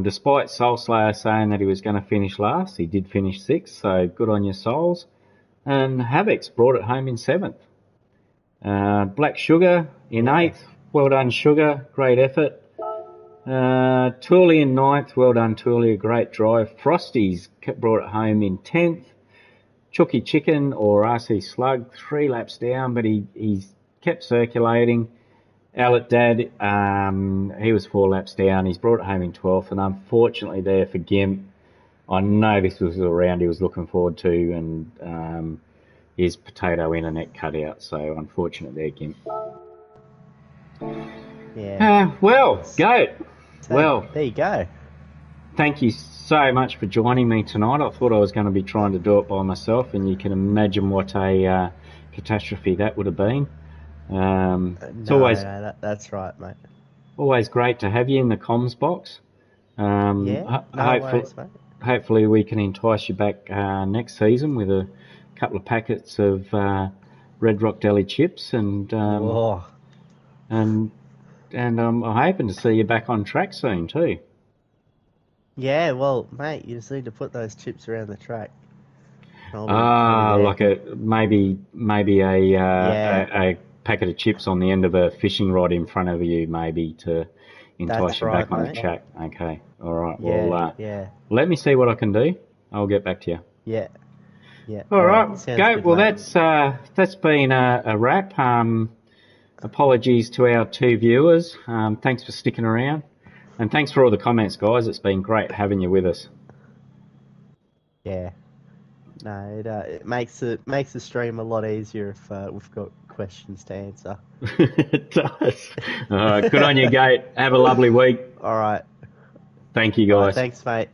despite Soul Slayer saying that he was going to finish last, he did finish sixth. So good on your souls. And Havoc's brought it home in seventh. Black Sugar in eighth. Well done, Sugar. Great effort. Tooley in ninth. Well done, Tooley. A great drive. Frosty's brought it home in 10th. Chooky Chicken or RC Slug, 3 laps down, but he's kept circulating. Owlet Dad, he was 4 laps down. He's brought it home in 12th, and unfortunately there for Gimp, I know this was a round he was looking forward to, and his potato internet cut out, so unfortunate there, Gimp. Yeah. Well, Goat. So, Well, there you go. thank you so much for joining me tonight. I thought I was going to be trying to do it by myself, and you can imagine what a catastrophe that would have been. It's that's right, mate. always great to have you in the comms box. Worries, mate. Hopefully we can entice you back next season with a couple of packets of Red Rock Deli chips, and I'm hoping to see you back on track soon too. Yeah, well, mate, you just need to put those chips around the track. Like maybe a packet of chips on the end of a fishing rod in front of you, maybe to entice you back on the track. Okay, all right. Yeah. Let me see what I can do. I'll get back to you. Yeah. All right, Sounds go. good, Well, mate. that's been a wrap. Apologies to our 2 viewers. Thanks for sticking around, and thanks for all the comments, guys. It's been great having you with us. Yeah. No, it makes the stream a lot easier if we've got questions to answer. It does. All right, good on you, Gate. Have a lovely week. All right. Thank you, guys. Thanks, mate.